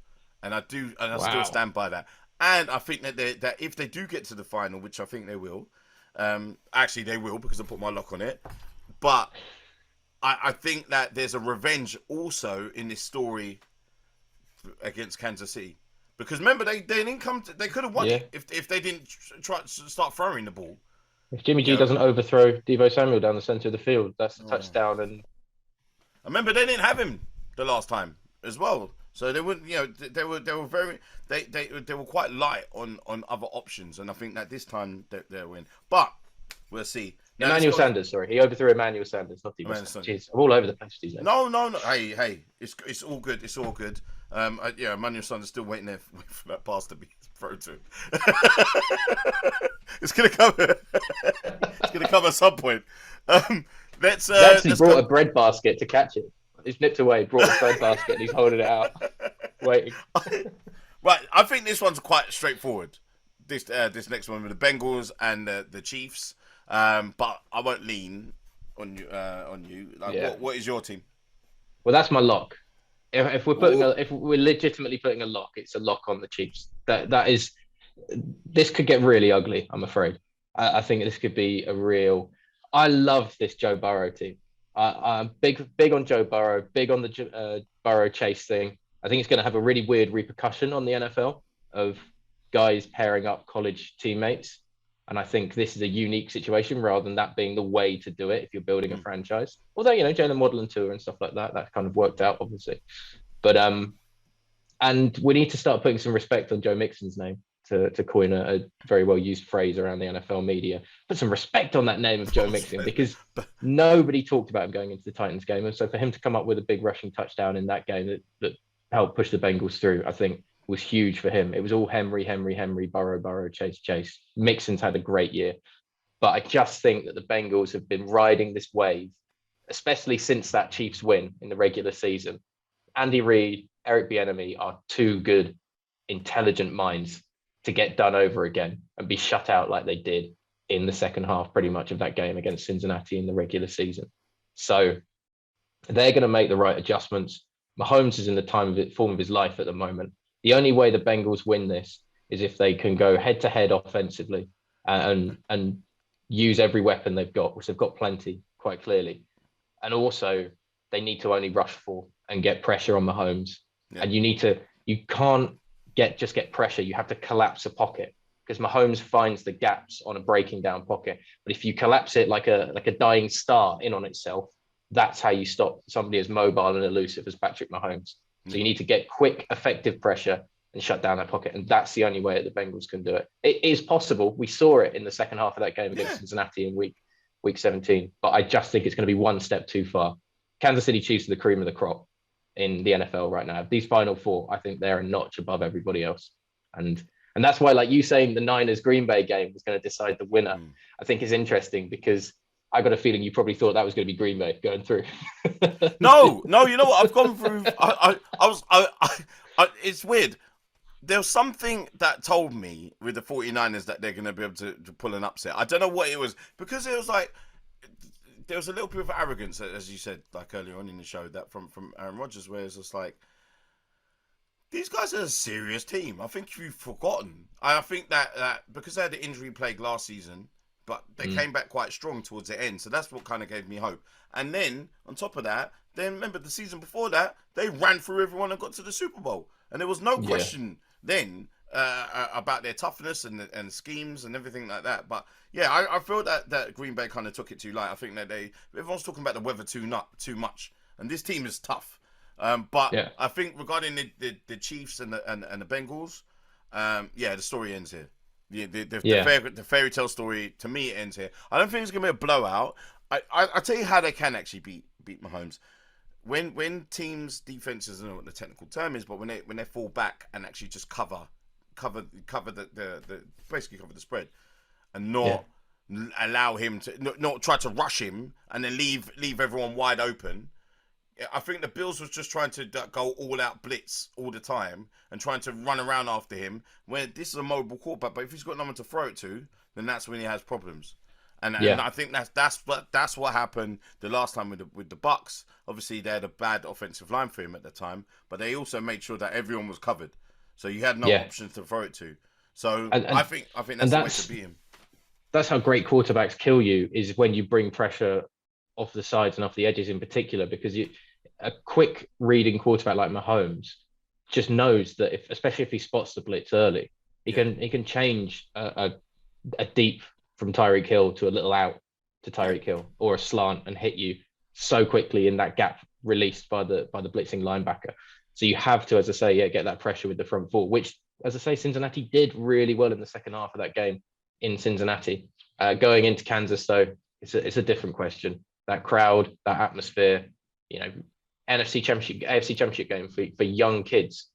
[SPEAKER 1] And I still stand by that. And I think that if they do get to the final, which I think they will, actually they will because I put my lock on it. But I think that there's a revenge also in this story against Kansas City. Because remember, they didn't they could have won it if they didn't try to start throwing the ball.
[SPEAKER 2] If Jimmy G doesn't overthrow Deebo Samuel down the center of the field, that's a touchdown. And
[SPEAKER 1] I remember they didn't have him the last time as well, so they wouldn't. They were quite light on other options, and I think that this time they'll win. But we'll see. Now,
[SPEAKER 2] Emmanuel Sanders, sorry, he overthrew Emmanuel Sanders, not Deebo Samuel. Jeez, I'm all over the place these days.
[SPEAKER 1] No. Hey, it's all good. It's all good. Emmanuel Sanders still waiting there for that pass to be thrown to him. It's gonna come. It's gonna come at some point. Let's.
[SPEAKER 2] He actually brought a bread basket to catch it. He's nipped away, brought a bread basket, and he's holding it out, waiting.
[SPEAKER 1] Right, I think this one's quite straightforward. This next one with the Bengals and the Chiefs. But I won't lean on you. What is your team?
[SPEAKER 2] Well, that's my lock. If we're if we're legitimately putting a lock, it's a lock on the Chiefs. That is. This could get really ugly, I'm afraid. I think this could be a real. I love this Joe Burrow team. I'm big on Joe Burrow, big on the Burrow chase thing. I think it's going to have a really weird repercussion on the NFL of guys pairing up college teammates. And I think this is a unique situation rather than that being the way to do it if you're building a franchise. Although, Jalen Waddle and Tua and stuff like that kind of worked out, obviously. But and we need to start putting some respect on Joe Mixon's name. To coin a very well used phrase around the NFL media, put some respect on that name of Joe Mixon, because nobody talked about him going into the Titans game. And so for him to come up with a big rushing touchdown in that game that helped push the Bengals through, I think was huge for him. It was all Henry, Burrow, Chase. Mixon's had a great year. But I just think that the Bengals have been riding this wave, especially since that Chiefs win in the regular season. Andy Reid, Eric Bieniemy are two good, intelligent minds to get done over again and be shut out like they did in the second half, pretty much, of that game against Cincinnati in the regular season. So they're going to make the right adjustments. Mahomes is in the form of his life at the moment. The only way the Bengals win this is if they can go head-to-head offensively and use every weapon they've got, which they've got plenty, quite clearly. And also, they need to only rush for and get pressure on Mahomes. Yeah. And you can't just get pressure. You have to collapse a pocket. because Mahomes finds the gaps on a breaking down pocket. But if you collapse it like a dying star in on itself, that's how you stop somebody as mobile and elusive as Patrick Mahomes. So you need to get quick, effective pressure and shut down that pocket. And that's the only way that the Bengals can do it. It is possible. We saw it in the second half of that game against Cincinnati in week 17. But I just think it's going to be one step too far. Kansas City Chiefs are the cream of the crop in the NFL right now. These final four, I think they're a notch above everybody else. And that's why, like you saying, the Niners Green Bay game was going to decide the winner, I think is interesting, because I got a feeling you probably thought that was going to be Green Bay going through.
[SPEAKER 1] No, you know what? I've gone through. It's weird. There was something that told me with the 49ers that they're going to be able to pull an upset. I don't know what it was, because it was like there was a little bit of arrogance, as you said, like earlier on in the show, that from Aaron Rodgers, where it's just like, these guys are a serious team. I think you've forgotten. I think that because they had the injury plague last season, but they came back quite strong towards the end. So that's what kind of gave me hope. And then, on top of that, then remember the season before that, they ran through everyone and got to the Super Bowl. And there was no question then about their toughness and schemes and everything like that. But yeah, I feel that Green Bay kind of took it too light. I think that everyone's talking about the weather too much. And this team is tough. But I think regarding the Chiefs and the Bengals, the story ends here. The fairy tale story, to me, it ends here. I don't think it's gonna be a blowout. I tell you how they can actually beat Mahomes. When teams' defenses, I don't know what the technical term is, but when they fall back and actually just cover the basically cover the spread, and not allow him to not try to rush him and then leave everyone wide open. I think the Bills was just trying to go all out blitz all the time and trying to run around after him. When this is a mobile quarterback, but if he's got no one to throw it to, then that's when he has problems. And I think that's what happened the last time with the Bucks. Obviously, they had a bad offensive line for him at the time, but they also made sure that everyone was covered, so you had no options to throw it to. So I think that's the way to beat him.
[SPEAKER 2] That's how great quarterbacks kill you, is when you bring pressure off the sides and off the edges in particular, because a quick reading quarterback like Mahomes just knows that especially if he spots the blitz early, he can change a deep from Tyreek Hill to a little out to Tyreek Hill, or a slant, and hit you so quickly in that gap released by the blitzing linebacker. So you have to, as I say, get that pressure with the front four, which, as I say, Cincinnati did really well in the second half of that game in Cincinnati. Going into Kansas, though, it's a different question. That crowd, that atmosphere, AFC Championship game for young kids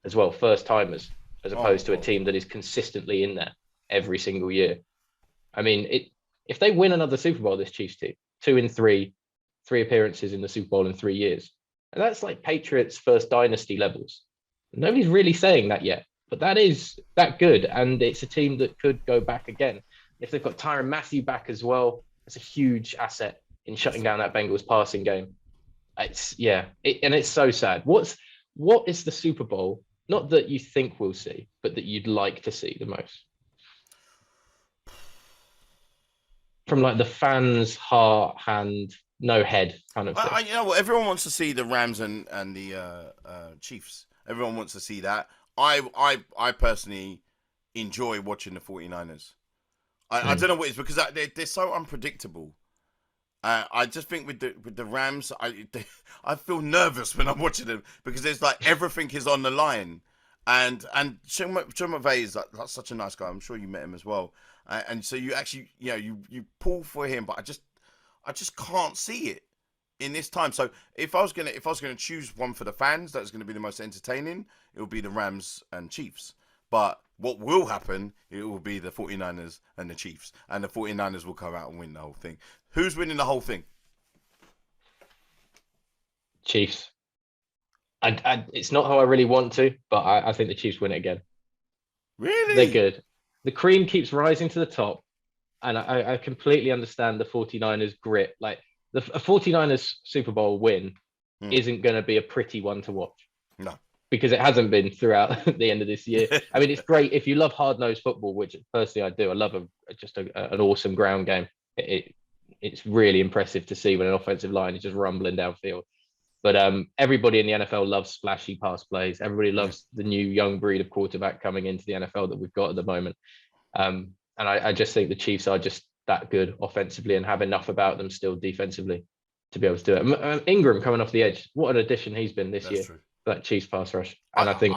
[SPEAKER 2] as well, first timers, as opposed to a team that is consistently in there every single year. I mean, if they win another Super Bowl, this Chiefs team, 2-3 appearances in the Super Bowl in 3 years, and that's like Patriots' first dynasty levels. Nobody's really saying that yet, but that is that good, and it's a team that could go back again. If they've got Tyrann Mathieu back as well, it's a huge asset in shutting down that Bengals passing game. And it's so sad. What is the Super Bowl, not that you think we'll see, but that you'd like to see the most? From like the fans' heart, hand, no head kind of thing.
[SPEAKER 1] You know what? Everyone wants to see the Rams and the Chiefs. Everyone wants to see that. I personally enjoy watching the 49ers. I don't know what it is, because they're so unpredictable. I just think with the Rams, I feel nervous when I'm watching them, because there's like everything is on the line, and Sean McVay is like such a nice guy. I'm sure you met him as well, and so you actually you pull for him, but I just can't see it in this time. So if I was gonna choose one for the fans that's gonna be the most entertaining, it would be the Rams and Chiefs. But what will happen, it will be the 49ers and the Chiefs. And the 49ers will come out and win the whole thing. Who's winning the whole thing?
[SPEAKER 2] Chiefs. It's not how I really want to, but I think the Chiefs win it again.
[SPEAKER 1] Really?
[SPEAKER 2] They're good. The cream keeps rising to the top. And I completely understand the 49ers grit. Like, a 49ers Super Bowl win isn't going to be a pretty one to watch.
[SPEAKER 1] No.
[SPEAKER 2] Because it hasn't been throughout the end of this year. I mean, it's great if you love hard-nosed football, which personally I do. I love an awesome ground game. It's really impressive to see when an offensive line is just rumbling downfield. But everybody in the NFL loves splashy pass plays. Everybody loves the new young breed of quarterback coming into the NFL that we've got at the moment. And I just think the Chiefs are just that good offensively and have enough about them still defensively to be able to do it. Ingram coming off the edge, what an addition he's been this year.
[SPEAKER 1] True.
[SPEAKER 2] That Chiefs pass rush. And I think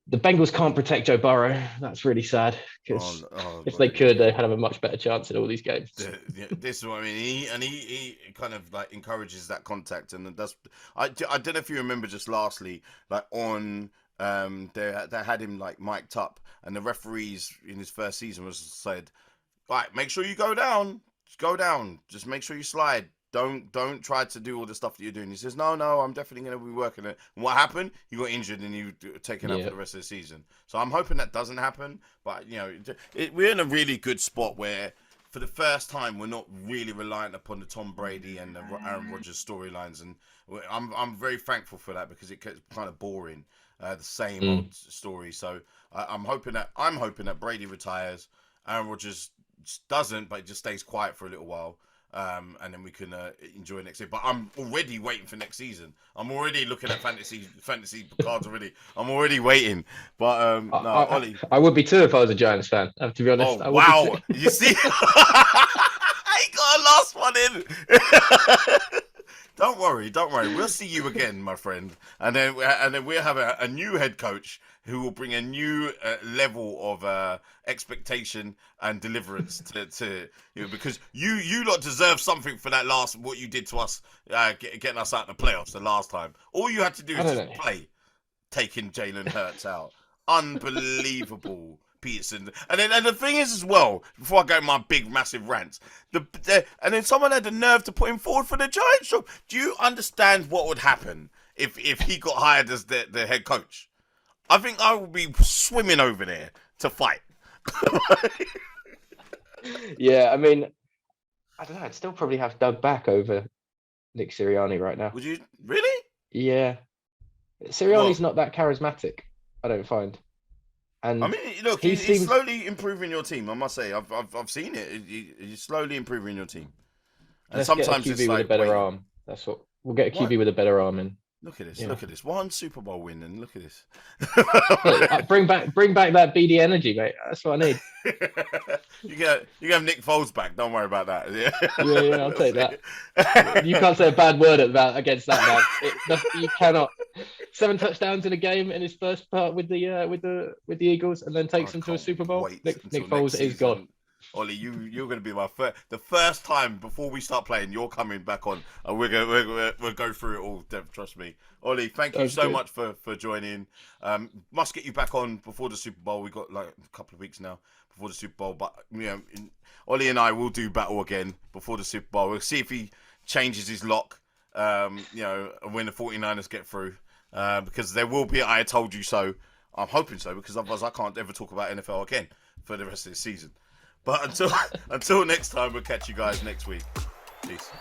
[SPEAKER 2] the Bengals can't protect Joe Burrow. That's really sad because if they could, they'd have a much better chance in all these games.
[SPEAKER 1] This is what I mean. He kind of like encourages that contact, and that's. I don't know if you remember. Just lastly, like on they had him like mic'd up, and the referees in his first season was said, right, make sure you go down. Just go down. Just make sure you slide. Don't try to do all the stuff that you're doing. He says, no, I'm definitely going to be working it. And what happened? You got injured and you taken out for the rest of the season. So I'm hoping that doesn't happen. But, you know, we're in a really good spot where for the first time we're not really reliant upon the Tom Brady and the Aaron Rodgers storylines. And I'm very thankful for that because it gets kind of boring, the same old story. So I'm hoping that Brady retires, Aaron Rodgers doesn't, but just stays quiet for a little while. And then we can enjoy next year. But I'm already waiting for next season. I'm already looking at fantasy cards already. I'm already waiting. But no, Ollie.
[SPEAKER 2] I would be too if I was a Giants fan. To be honest.
[SPEAKER 1] Oh wow! You see, I got a last one in. Don't worry. We'll see you again, my friend. And then we'll have a new head coach who will bring a new level of expectation and deliverance to you know, because you lot deserve something for that what you did to us, getting us out of the playoffs the last time. All you had to do is just play, taking Jalen Hurts out. Unbelievable. Peterson. And the thing is as well, before I go my big massive rants, and then someone had the nerve to put him forward for the Giants job. Do you understand what would happen if he got hired as the head coach? I think I would be swimming over there to fight.
[SPEAKER 2] Yeah, I mean, I don't know. I'd still probably have Doug back over Nick Sirianni right now.
[SPEAKER 1] Would you really?
[SPEAKER 2] Yeah, Sirianni's not that charismatic, I don't find. And
[SPEAKER 1] I mean, look, he's slowly improving your team. I must say, I've seen it. He's slowly improving your team. And sometimes
[SPEAKER 2] get a QB
[SPEAKER 1] it's like
[SPEAKER 2] with a better arm. That's what we'll get a QB with a better arm in.
[SPEAKER 1] Look at this! Yeah. Look at this! One Super Bowl win, and look at this.
[SPEAKER 2] Bring back that BD energy, mate. That's what I need.
[SPEAKER 1] You have Nick Foles back. Don't worry about that.
[SPEAKER 2] Yeah, I'll take that. You can't say a bad word against that man. You cannot. 7 touchdowns in a game in his first part with the Eagles, and then takes them to a Super Bowl. Nick Foles is gone.
[SPEAKER 1] Ollie, you're going to be the first time before we start playing. You're coming back on, and we'll go through it all. Trust me, Ollie. Thank you so much for joining. Must get you back on before the Super Bowl. We got like a couple of weeks now before the Super Bowl, but you know, Ollie and I will do battle again before the Super Bowl. We'll see if he changes his lock. You know, when the 49ers get through, because there will be I told you so. I'm hoping so, because otherwise I can't ever talk about NFL again for the rest of the season. But until next time, we'll catch you guys next week. Peace.